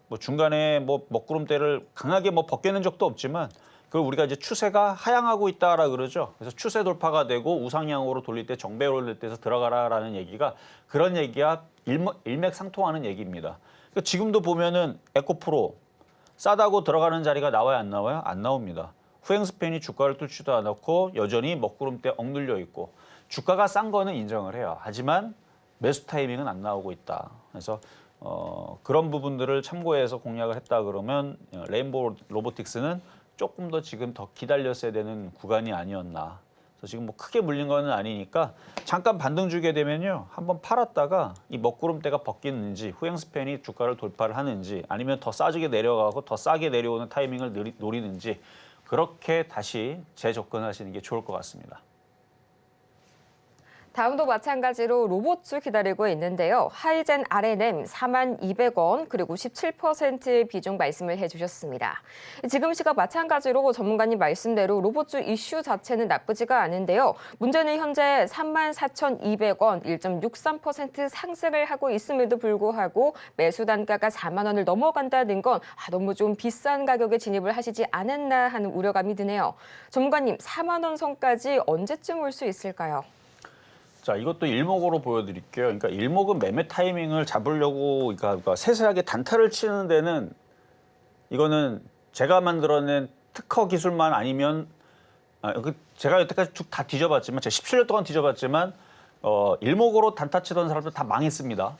뭐 중간에 뭐 먹구름대를 강하게 뭐 벗겨낸 적도 없지만 그걸 우리가 이제 추세가 하향하고 있다라 그러죠. 그래서 추세 돌파가 되고 우상향으로 돌릴 때 정배로 돌릴 때에서 들어가라라는 얘기가 그런 얘기가 일맥상통하는 얘기입니다. 그러니까 지금도 보면은 에코프로 싸다고 들어가는 자리가 나와요, 안 나와요? 안 나옵니다. 후행 스팬이 주가를 뚫지도 않았고 여전히 먹구름대 억눌려 있고 주가가 싼 거는 인정을 해요. 하지만 매수 타이밍은 안 나오고 있다. 그래서 그런 부분들을 참고해서 공략을 했다 그러면 레인보우 로보틱스는 조금 더 지금 더 기다렸어야 되는 구간이 아니었나. 그래서 지금 뭐 크게 물린 거는 아니니까 잠깐 반등 주게 되면요. 한번 팔았다가 이 먹구름대가 벗기는지 후행 스팬이 주가를 돌파를 하는지 아니면 더 싸지게 내려가고 더 싸게 내려오는 타이밍을 노리는지 그렇게 다시 재접근하시는 게 좋을 것 같습니다. 다음도 마찬가지로 로봇주 기다리고 있는데요. 하이젠 R&M 42,200원 그리고 17%의 비중 말씀을 해주셨습니다. 지금 시각 마찬가지로 전문가님 말씀대로 로봇주 이슈 자체는 나쁘지가 않은데요. 문제는 현재 34,200원 1.63% 상승을 하고 있음에도 불구하고 매수 단가가 4만 원을 넘어간다는 건 너무 좀 비싼 가격에 진입을 하시지 않았나 하는 우려감이 드네요. 전문가님 4만 원 선까지 언제쯤 올 수 있을까요? 자, 이것도 일목으로 보여드릴게요. 그러니까 일목은 매매 타이밍을 잡으려고 그러니까 세세하게 단타를 치는 데는 이거는 제가 만들어낸 특허 기술만 아니면 제가 여태까지 쭉 다 뒤져봤지만 제가 17년 동안 뒤져봤지만 일목으로 단타 치던 사람들 다 망했습니다.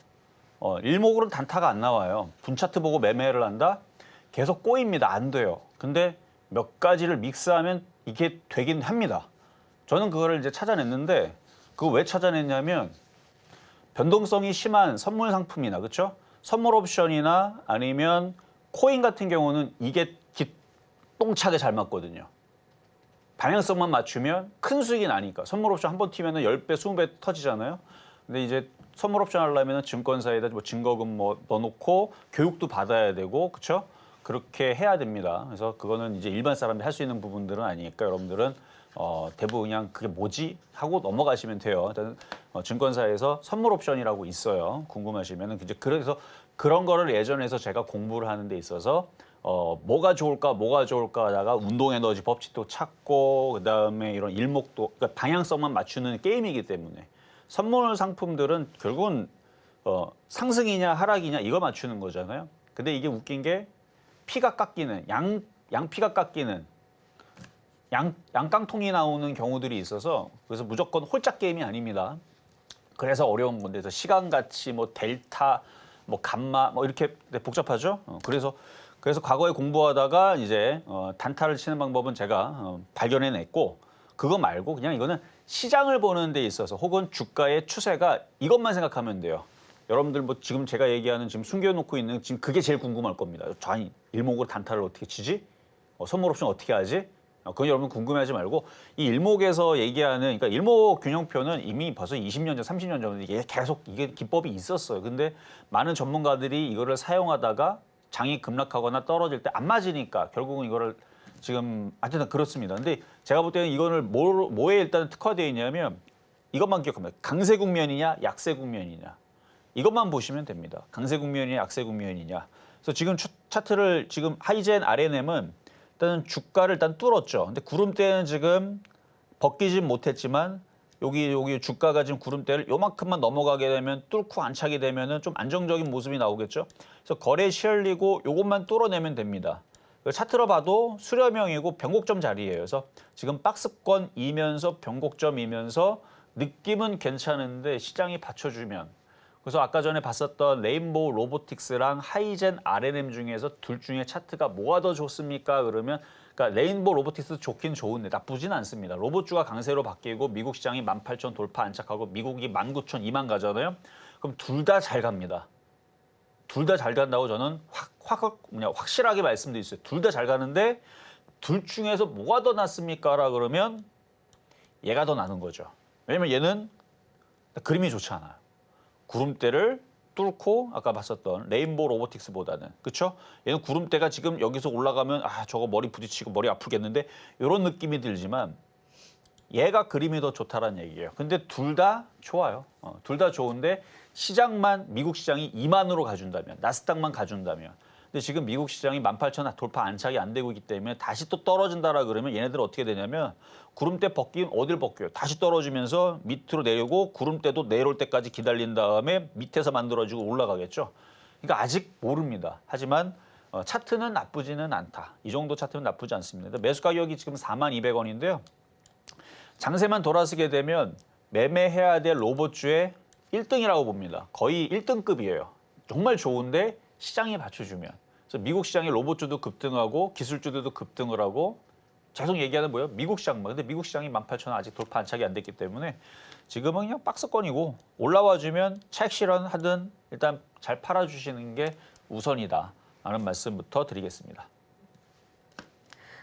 일목으로는 단타가 안 나와요. 분차트 보고 매매를 한다? 계속 꼬입니다. 안 돼요. 근데 몇 가지를 믹스하면 이게 되긴 합니다. 저는 그거를 이제 찾아냈는데 그거 왜 찾아냈냐면 변동성이 심한 선물 상품이나 그렇죠? 선물 옵션이나 아니면 코인 같은 경우는 이게 기똥차게 잘 맞거든요. 방향성만 맞추면 큰 수익이 나니까 선물 옵션 한 번 튀면 10배, 20배 터지잖아요. 근데 이제 선물 옵션 하려면 증권사에다 뭐 증거금 뭐 넣어놓고 교육도 받아야 되고 그렇죠? 그렇게 해야 됩니다. 그래서 그거는 이제 일반 사람이 할 수 있는 부분들은 아니니까 여러분들은 대부분 그냥 그게 뭐지 하고 넘어가시면 돼요. 일단 증권사에서 선물 옵션이라고 있어요. 궁금하시면은 이제 그래서 그런 거를 예전에서 제가 공부를 하는 데 있어서 뭐가 좋을까 하다가 운동 에너지 법칙도 찾고 그다음에 이런 일목도 그러니까 방향성만 맞추는 게임이기 때문에 선물 상품들은 결국은 상승이냐 하락이냐 이거 맞추는 거잖아요. 근데 이게 웃긴 게 피가 깎이는 양피가 깎이는 양깡통이 나오는 경우들이 있어서 그래서 무조건 홀짝 게임이 아닙니다. 그래서 어려운 건데 그래서 시간 가치 뭐 델타 뭐 감마 뭐 이렇게 복잡하죠. 그래서 과거에 공부하다가 이제 단타를 치는 방법은 제가 발견해냈고 그거 말고 그냥 이거는 시장을 보는 데 있어서 혹은 주가의 추세가 이것만 생각하면 돼요. 여러분들 뭐 지금 제가 얘기하는 지금 숨겨놓고 있는 지금 그게 제일 궁금할 겁니다. 아니 일목으로 단타를 어떻게 치지? 선물 옵션 어떻게 하지? 그건 여러분 궁금해하지 말고 이 일목에서 얘기하는 그러니까 일목균형표는 이미 벌써 20년 전, 30년 전 이게 계속 이게 기법이 있었어요. 근데 많은 전문가들이 이거를 사용하다가 장이 급락하거나 떨어질 때 안 맞으니까 결국은 이거를 지금 하여튼 그렇습니다. 근데 제가 볼 때는 이거를 뭐에 일단 특화되어 있냐면 이것만 기억합니다. 강세 국면이냐 약세 국면이냐 이것만 보시면 됩니다. 강세 국면이냐 약세 국면이냐. 그래서 지금 차트를 지금 하이젠 RNM은 일단은 주가를 일단 뚫었죠. 근데 구름대는 지금 벗기진 못했지만 여기 주가가 지금 구름대를 요만큼만 넘어가게 되면 뚫고 안차게 되면은 좀 안정적인 모습이 나오겠죠. 그래서 거래 시열리고 요것만 뚫어내면 됩니다. 차트로 봐도 수렴형이고 변곡점 자리예요. 그래서 지금 박스권이면서 변곡점이면서 느낌은 괜찮은데 시장이 받쳐주면 그래서 아까 전에 봤었던 레인보우 로보틱스랑 하이젠 RNM 중에서 둘 중에 차트가 뭐가 더 좋습니까? 그러면 그러니까 레인보우 로보틱스 좋긴 좋은데 나쁘진 않습니다. 로봇주가 강세로 바뀌고 미국 시장이 18,000 돌파 안착하고 미국이 19,000, 2만 가잖아요. 그럼 둘 다 잘 갑니다. 둘 다 잘 간다고 저는 확실하게 말씀드릴 수 있어요. 둘 다 잘 가는데 둘 중에서 뭐가 더 낫습니까? 라 그러면 얘가 더 나는 거죠. 왜냐면 얘는 그림이 좋지 않아요. 구름대를 뚫고 아까 봤었던 레인보우 로보틱스보다는 그렇죠? 얘는 구름대가 지금 여기서 올라가면 아 저거 머리 부딪히고 머리 아프겠는데 이런 느낌이 들지만 얘가 그림이 더 좋다라는 얘기예요. 근데 둘 다 좋아요. 둘 다 좋은데 시장만 미국 시장이 2만으로 가준다면 나스닥만 가준다면 근데 지금 미국 시장이 18,000 돌파 안착이 안 되고 있기 때문에 다시 또 떨어진다라 그러면 얘네들은 어떻게 되냐면 구름대 벗기면 어딜 벗겨요? 다시 떨어지면서 밑으로 내려고 구름대도 내려올 때까지 기다린 다음에 밑에서 만들어지고 올라가겠죠. 그러니까 아직 모릅니다. 하지만 차트는 나쁘지는 않다. 이 정도 차트는 나쁘지 않습니다. 매수 가격이 지금 42,200원인데요. 장세만 돌아서게 되면 매매해야 될 로봇주의 1등이라고 봅니다. 거의 1등급이에요. 정말 좋은데 시장이 받쳐주면. 그래서 미국 시장의 로봇주도 급등하고 기술주들도 급등을 하고 계속 얘기하는 뭐예요? 미국 시장만. 근데 미국 시장이 18,000원 아직 돌파 안착이 안 됐기 때문에 지금은 그냥 박스권이고 올라와주면 차익 실현하든 일단 잘 팔아주시는 게 우선이다. 라는 말씀부터 드리겠습니다.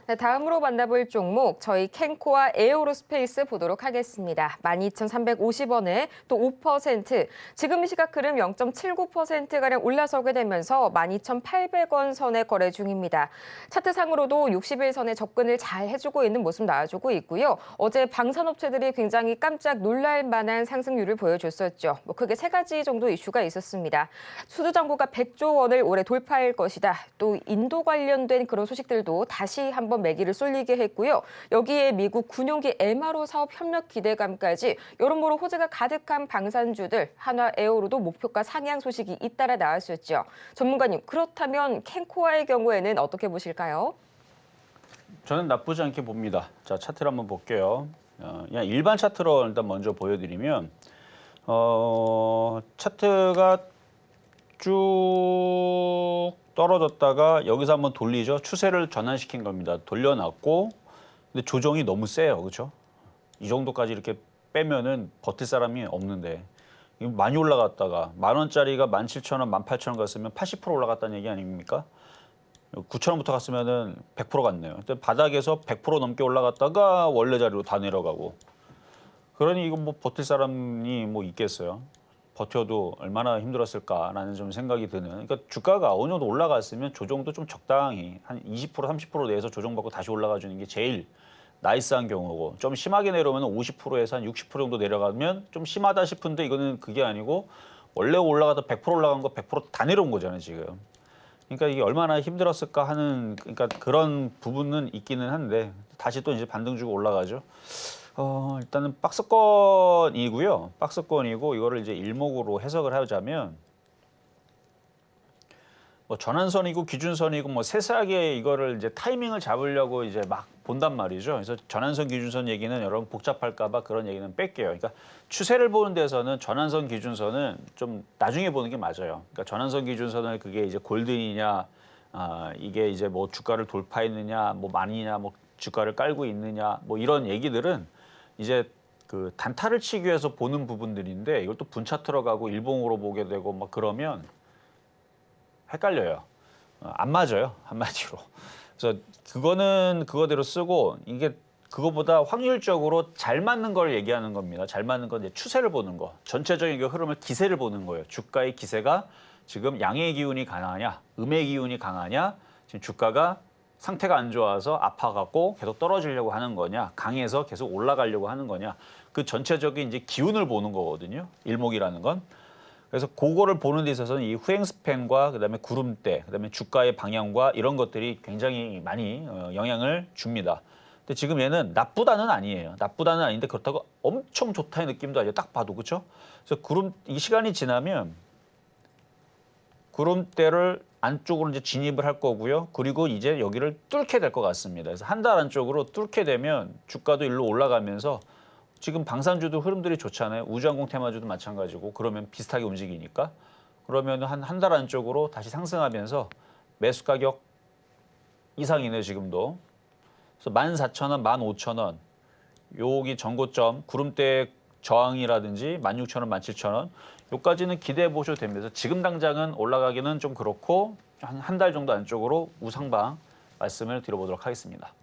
네, 다음으로 만나볼 종목 저희 캔코와 에어로스페이스 보도록 하겠습니다. 12,350원에 또 5%, 지금 시각 흐름 0.79%가량 올라서게 되면서 12,800원 선에 거래 중입니다. 차트상으로도 60일선에 접근을 잘 해주고 있는 모습 나와주고 있고요. 어제 방산업체들이 굉장히 깜짝 놀랄 만한 상승률을 보여줬었죠. 크게 세 가지 정도 이슈가 있었습니다. 수주잔고가 100조 원을 올해 돌파할 것이다. 또 인도 관련된 그런 소식들도 다시 한번 매기를 쏠리게 했고요. 여기에 미국 군용기 MRO 사업 협력 기대감까지 여러모로 호재가 가득한 방산주들 한화 에어로도 목표가 상향 소식이 잇따라 나왔었죠. 전문가님, 그렇다면 캔코아의 경우에는 어떻게 보실까요? 저는 나쁘지 않게 봅니다. 자, 차트를 한번 볼게요. 그냥 일반 차트로 일단 먼저 보여드리면 차트가 쭉 떨어졌다가 여기서 한번 돌리죠. 추세를 전환시킨 겁니다. 돌려놨고 근데 조정이 너무 세요. 그렇죠? 이 정도까지 이렇게 빼면은 버틸 사람이 없는데 많이 올라갔다가 10,000원짜리가 17,000원, 18,000원 갔으면 80% 올라갔다는 얘기 아닙니까? 9,000원부터 갔으면은 100% 갔네요. 근데 바닥에서 100% 넘게 올라갔다가 원래 자리로 다 내려가고 그러니 이거 뭐 버틸 사람이 뭐 있겠어요? 버텨도 얼마나 힘들었을까라는 좀 생각이 드는. 그러니까 주가가 어느 정도 올라갔으면 조정도 좀 적당히 한 20%, 30% 내에서 조정받고 다시 올라가 주는 게 제일 나이스한 경우고 좀 심하게 내려오면 50%에서 한 60% 정도 내려가면 좀 심하다 싶은데 이거는 그게 아니고 원래 올라가다 100% 올라간 거 100% 다 내려온 거잖아요, 지금. 그러니까 이게 얼마나 힘들었을까 하는 그러니까 그런 부분은 있기는 한데 다시 또 이제 반등 주고 올라가죠. 일단은 박스권이고요. 박스권이고 이거를 이제 일목으로 해석을 하자면 뭐 전환선이고 기준선이고 뭐 세세하게 이거를 이제 타이밍을 잡으려고 이제 막 본단 말이죠. 그래서 전환선 기준선 얘기는 여러분 복잡할까봐 그런 얘기는 뺄게요. 그러니까 추세를 보는 데서는 전환선 기준선은 좀 나중에 보는 게 맞아요. 그러니까 전환선 기준선을 그게 이제 골든이냐, 이게 이제 뭐 주가를 돌파했느냐, 뭐 많이냐, 뭐 주가를 깔고 있느냐, 뭐 이런 얘기들은 이제 그 단타를 치기 위해서 보는 부분들인데 이걸 또 분차 들어가고 일봉으로 보게 되고 막 그러면 헷갈려요. 안 맞아요, 한마디로. 그래서 그거는 그거대로 쓰고 이게 그거보다 확률적으로 잘 맞는 걸 얘기하는 겁니다. 잘 맞는 건 이제 추세를 보는 거. 전체적인 그 흐름을 기세를 보는 거예요. 주가의 기세가 지금 양의 기운이 강하냐, 음의 기운이 강하냐, 지금 주가가 상태가 안 좋아서 아파갖고 계속 떨어지려고 하는 거냐, 강해서 계속 올라가려고 하는 거냐. 그 전체적인 이제 기운을 보는 거거든요. 일목이라는 건. 그래서 그거를 보는 데 있어서는 이 후행 스팬과 그다음에 구름대, 그다음에 주가의 방향과 이런 것들이 굉장히 많이 영향을 줍니다. 근데 지금 얘는 나쁘다는 아니에요. 나쁘다는 아닌데 그렇다고 엄청 좋다의 느낌도 아니에요. 딱 봐도 그렇죠? 그래서 이 시간이 지나면 구름대를 안쪽으로 이제 진입을 할 거고요. 그리고 이제 여기를 뚫게 될 것 같습니다. 그래서 한 달 안쪽으로 뚫게 되면 주가도 일로 올라가면서 지금 방산주도 흐름들이 좋잖아요. 우주항공 테마주도 마찬가지고 그러면 비슷하게 움직이니까 그러면 한 달 안쪽으로 다시 상승하면서 매수 가격 이상이네요. 지금도. 그래서 14,000원, 15,000원 여기 전고점 구름대 저항이라든지 16,000원, 17,000원 요까지는 기대해 보셔도 됩니다. 그래서 지금 당장은 올라가기는 좀 그렇고 한 달 정도 안쪽으로 우상방 말씀을 드려보도록 하겠습니다.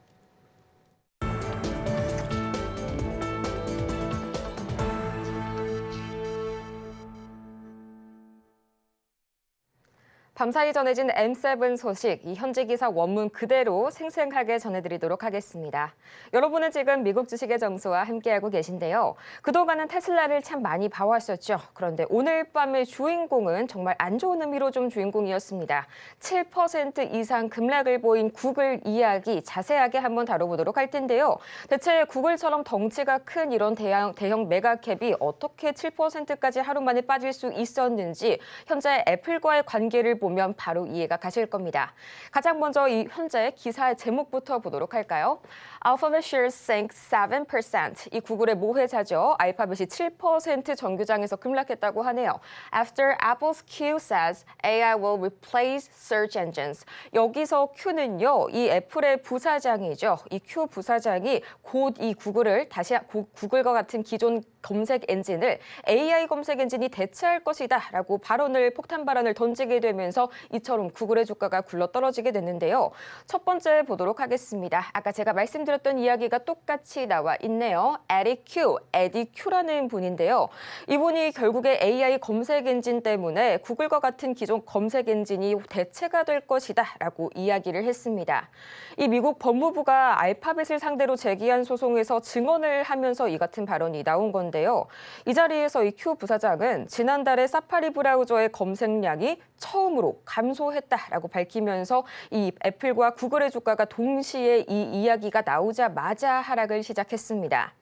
밤사이 전해진 M7 소식, 이 현지 기사 원문 그대로 생생하게 전해드리도록 하겠습니다. 여러분은 지금 미국 주식의 정수와 함께하고 계신데요. 그동안은 테슬라를 참 많이 봐왔었죠. 그런데 오늘 밤의 주인공은 정말 안 좋은 의미로 좀 주인공이었습니다. 7% 이상 급락을 보인 구글 이야기 자세하게 한번 다뤄보도록 할 텐데요. 대체 구글처럼 덩치가 큰 이런 대형 메가캡이 어떻게 7%까지 하루 만에 빠질 수 있었는지 현재 애플과의 관계를 보면 바로 이해가 가실 겁니다. 가장 먼저 이 현재 기사의 제목부터 보도록 할까요? Alphabet shares sank 7%. 이 구글의 모회사죠. 알파벳이 7% 정규장에서 급락했다고 하네요. After Apple's Q says AI will replace search engines. 여기서 Q는요, 이 애플의 부사장이죠. 이 Q 부사장이 곧 이 구글을 구글과 같은 기존 검색 엔진을 AI 검색 엔진이 대체할 것이다라고 폭탄 발언을 던지게 되면서 이처럼 구글의 주가가 굴러 떨어지게 됐는데요. 첫 번째 보도록 하겠습니다. 아까 제가 말씀드렸던 이야기가 똑같이 나와 있네요. 에디 큐라는 분인데요. 이분이 결국에 AI 검색 엔진 때문에 구글과 같은 기존 검색 엔진이 대체가 될 것이다라고 이야기를 했습니다. 이 미국 법무부가 알파벳을 상대로 제기한 소송에서 증언을 하면서 이 같은 발언이 나온 건데요. 이 자리에서 이 큐 부사장은 지난달에 사파리 브라우저의 검색량이 처음으로 감소했다라고 밝히면서 이 애플과 구글의 주가가 동시에 이 이야기가 나오자마자 하락을 시작했습니다.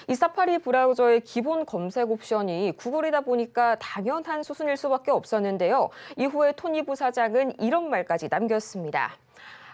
이 사파리 브라우저의 기본 검색 옵션이 구글이다 보니까 당연한 수순일 수밖에 없었는데요. 이후에 토니 부사장은 이런 말까지 남겼습니다.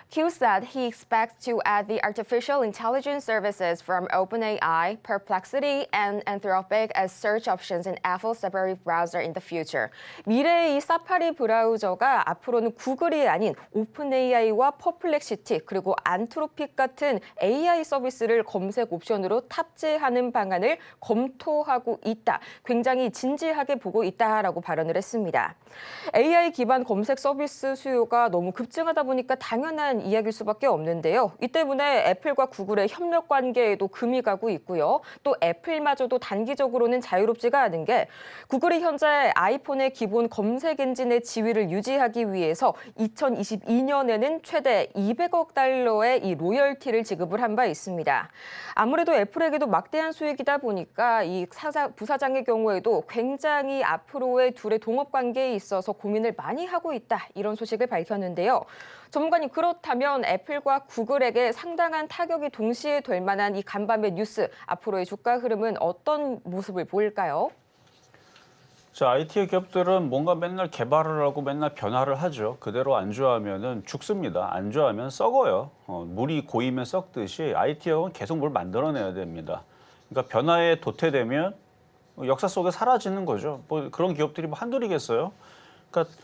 Q said he expects to add the artificial intelligence services from OpenAI, Perplexity, and Anthropic as search options in Apple's Safari browser in the future. 미래의 이 사파리 브라우저가 앞으로는 구글이 아닌 오픈AI와 퍼플렉시티 그리고 안트로픽 같은 AI 서비스를 검색 옵션으로 탑재하는 방안을 검토하고 있다. 굉장히 진지하게 보고 있다라고 발언을 했습니다. AI 기반 검색 서비스 수요가 너무 급증하다 보니까 당연한 이야기일 수밖에 없는데요. 이 때문에 애플과 구글의 협력 관계에도 금이 가고 있고요. 또 애플마저도 단기적으로는 자유롭지가 않은 게 구글이 현재 아이폰의 기본 검색 엔진의 지위를 유지하기 위해서 2022년에는 최대 200억 달러의 이 로열티를 지급을 한 바 있습니다. 아무래도 애플에게도 막대한 수익이다 보니까 이 부사장의 경우에도 굉장히 앞으로의 둘의 동업 관계에 있어서 고민을 많이 하고 있다. 이런 소식을 밝혔는데요. 전문가님, 그렇다면 애플과 구글에게 상당한 타격이 동시에 될 만한 이 간밤의 뉴스, 앞으로의 주가 흐름은 어떤 모습을 보일까요? 자, IT 기업들은 뭔가 맨날 개발을 하고 맨날 변화를 하죠. 그대로 안주하면은 죽습니다. 안주하면 썩어요. 물이 고이면 썩듯이 IT 기업은 계속 뭘 만들어내야 됩니다. 그러니까 변화에 도태되면 역사 속에 사라지는 거죠. 뭐 그런 기업들이 뭐 한둘이겠어요. 그러니까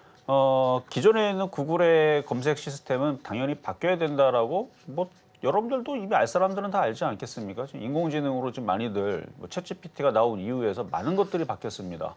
기존에 있는 구글의 검색 시스템은 당연히 바뀌어야 된다라고 뭐 여러분들도 이미 알 사람들은 다 알지 않겠습니까? 지금 인공지능으로 지금 많이들 뭐 챗GPT가 나온 이후에서 많은 것들이 바뀌었습니다.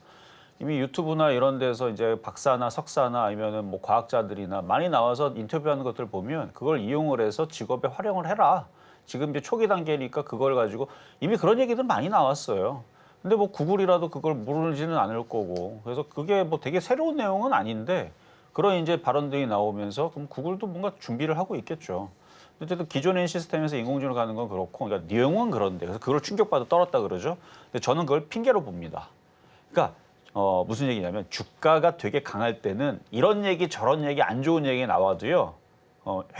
이미 유튜브나 이런 데서 이제 박사나 석사나 아니면은 뭐 과학자들이나 많이 나와서 인터뷰하는 것들 보면 그걸 이용을 해서 직업에 활용을 해라. 지금 이제 초기 단계니까 그걸 가지고 이미 그런 얘기들 많이 나왔어요. 근데 뭐 구글이라도 그걸 모르지는 않을 거고. 그래서 그게 뭐 되게 새로운 내용은 아닌데 그런 이제 발언들이 나오면서 그럼 구글도 뭔가 준비를 하고 있겠죠. 어쨌든 기존의 시스템에서 인공지능을 가는 건 그렇고, 그러니까 내용은 그런데 그래서 그걸 충격받아 떨었다 그러죠. 근데 저는 그걸 핑계로 봅니다. 그러니까 무슨 얘기냐면 주가가 되게 강할 때는 이런 얘기 저런 얘기 안 좋은 얘기 나와도요.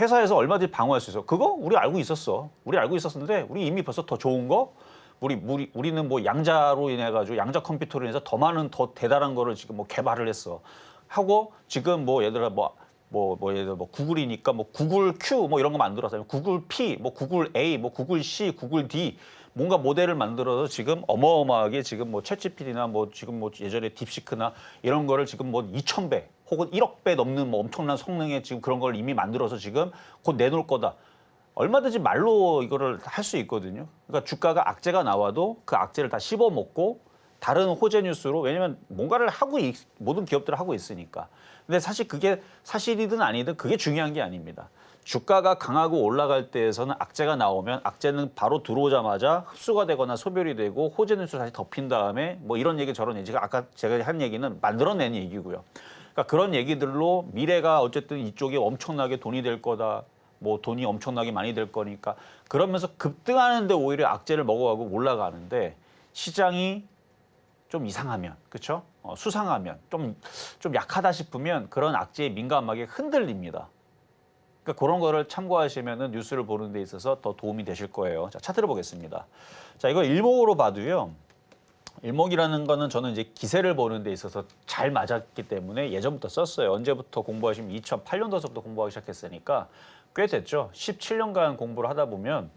회사에서 얼마든지 방어할 수 있어. 그거 우리 알고 있었어. 우리 알고 있었는데 우리 이미 벌써 더 좋은 거 우리는 뭐 양자로 인해 가지고 양자 컴퓨터로 인해서 더 많은 더 대단한 거를 지금 뭐 개발을 했어. 하고 지금 뭐 얘들아 예를 들어 뭐 구글이니까 뭐 구글 Q 뭐 이런 거 만들어서 구글 P 뭐 구글 A 뭐 구글 C 구글 D 뭔가 모델을 만들어서 지금 어마어마하게 지금 뭐 챗GPT나 뭐 지금 뭐 예전에 딥시크나 이런 거를 지금 뭐 2,000배 혹은 1억 배 넘는 뭐 엄청난 성능의 지금 그런 걸 이미 만들어서 지금 곧 내놓을 거다. 얼마든지 말로 이거를 할 수 있거든요. 그러니까 주가가 악재가 나와도 그 악재를 다 씹어먹고 다른 호재 뉴스로, 왜냐면 뭔가를 모든 기업들을 하고 있으니까. 근데 사실 그게 사실이든 아니든 그게 중요한 게 아닙니다. 주가가 강하고 올라갈 때에서는 악재가 나오면 악재는 바로 들어오자마자 흡수가 되거나 소멸이 되고 호재 뉴스를 다시 덮인 다음에 뭐 이런 얘기 저런 얘기가 아까 제가 한 얘기는 만들어낸 얘기고요. 그러니까 그런 얘기들로 미래가 어쨌든 이쪽에 엄청나게 돈이 될 거다. 뭐 돈이 엄청나게 많이 될 거니까 그러면서 급등하는데 오히려 악재를 먹어가고 올라가는데 시장이 좀 이상하면, 그렇죠? 수상하면, 좀 약하다 싶으면 그런 악재에 민감하게 흔들립니다. 그러니까 그런 거를 참고하시면은 뉴스를 보는 데 있어서 더 도움이 되실 거예요. 자, 차트를 보겠습니다. 자, 이거 일목으로 봐도요. 일목이라는 거는 저는 이제 기세를 보는 데 있어서 잘 맞았기 때문에 예전부터 썼어요. 언제부터 공부하시면 2008년도서부터 공부하기 시작했으니까 꽤 됐죠. 17년간 공부를 하다 보면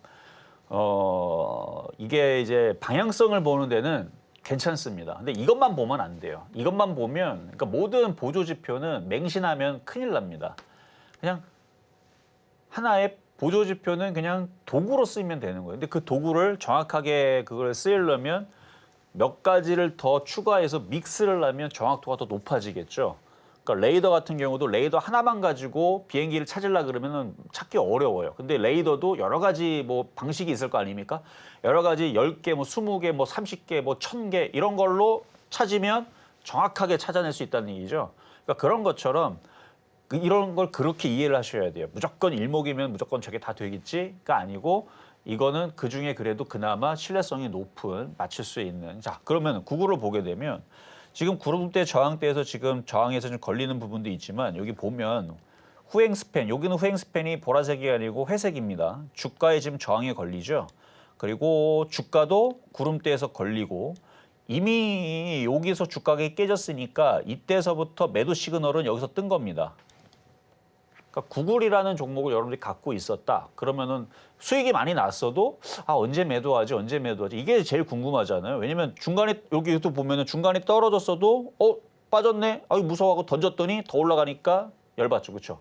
이게 이제 방향성을 보는 데는 괜찮습니다. 근데 이것만 보면 안 돼요. 이것만 보면, 그러니까 모든 보조 지표는 맹신하면 큰일 납니다. 그냥 하나의 보조 지표는 그냥 도구로 쓰면 되는 거예요. 근데 그 도구를 정확하게 그걸 쓰려면 몇 가지를 더 추가해서 믹스를 하면 정확도가 더 높아지겠죠. 그러니까 레이더 같은 경우도 레이더 하나만 가지고 비행기를 찾으려 그러면은 찾기 어려워요. 근데 레이더도 여러 가지 뭐 방식이 있을 거 아닙니까? 여러 가지 10개, 뭐 20개, 뭐 30개, 뭐 1000개 이런 걸로 찾으면 정확하게 찾아낼 수 있다는 얘기죠. 그러니까 그런 것처럼 이런 걸 그렇게 이해를 하셔야 돼요. 무조건 일목이면 무조건 저게 다 되겠지가 아니고 이거는 그중에 그래도 그나마 신뢰성이 높은 맞출 수 있는. 자, 그러면 구글을 보게 되면 지금 구름대 저항대에서 지금 저항에서 좀 걸리는 부분도 있지만 여기 보면 후행 스팬, 여기는 후행 스팬이 보라색이 아니고 회색입니다. 주가에 지금 저항에 걸리죠. 그리고 주가도 구름대에서 걸리고 이미 여기서 주가가 깨졌으니까 이때서부터 매도 시그널은 여기서 뜬 겁니다. 그러니까 구글이라는 종목을 여러분들이 갖고 있었다. 그러면은 수익이 많이 났어도 언제 매도하지? 언제 매도하지? 이게 제일 궁금하잖아요. 왜냐면 중간에 여기 유튜브 보면은 중간에 떨어졌어도 빠졌네. 무서워하고 던졌더니 더 올라가니까 열받죠. 그렇죠?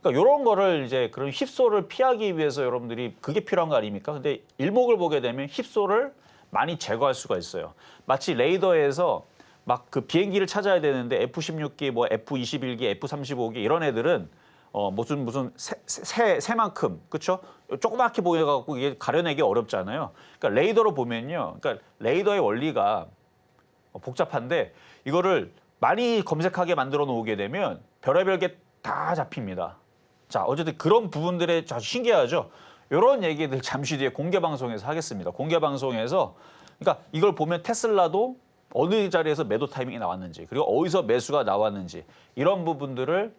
그러니까 이런 거를 이제 그런 휩소를 피하기 위해서 여러분들이 그게 필요한 거 아닙니까? 근데 일목을 보게 되면 휩소를 많이 제거할 수가 있어요. 마치 레이더에서 막 그 비행기를 찾아야 되는데 F-16기, 뭐 F-21기, F-35기 이런 애들은 무슨 새만큼, 그렇죠? 조그맣게 보여갖고 이게 가려내기 어렵잖아요. 그러니까 레이더로 보면요, 그러니까 레이더의 원리가 복잡한데 이거를 많이 검색하게 만들어 놓게 되면 별의별 게 다 잡힙니다. 자, 어쨌든 그런 부분들에 아주 신기하죠. 이런 얘기들 잠시 뒤에 공개 방송에서 하겠습니다. 공개 방송에서 그러니까 이걸 보면 테슬라도 어느 자리에서 매도 타이밍이 나왔는지 그리고 어디서 매수가 나왔는지 이런 부분들을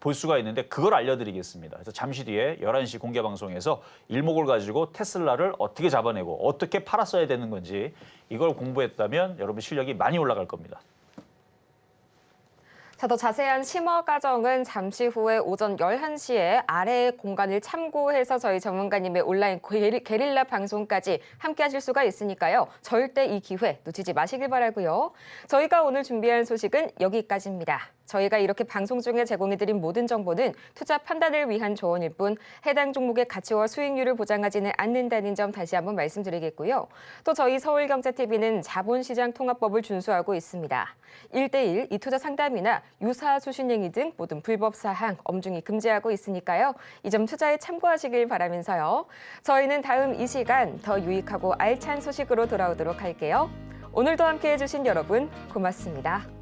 볼 수가 있는데 그걸 알려드리겠습니다. 그래서 잠시 뒤에 11시 공개 방송에서 일목을 가지고 테슬라를 어떻게 잡아내고 어떻게 팔았어야 되는 건지 이걸 공부했다면 여러분 실력이 많이 올라갈 겁니다. 자, 더 자세한 심화 과정은 잠시 후에 오전 11시에 아래 공간을 참고해서 저희 전문가님의 온라인 게릴라 방송까지 함께 하실 수가 있으니까요. 절대 이 기회 놓치지 마시길 바라고요. 저희가 오늘 준비한 소식은 여기까지입니다. 저희가 이렇게 방송 중에 제공해드린 모든 정보는 투자 판단을 위한 조언일 뿐 해당 종목의 가치와 수익률을 보장하지는 않는다는 점 다시 한번 말씀드리겠고요. 또 저희 서울경제TV는 자본시장 통합법을 준수하고 있습니다. 1대1 이투자 상담이나 유사 수신행위 등 모든 불법 사항 엄중히 금지하고 있으니까요. 이 점 투자에 참고하시길 바라면서요. 저희는 다음 이 시간 더 유익하고 알찬 소식으로 돌아오도록 할게요. 오늘도 함께해 주신 여러분 고맙습니다.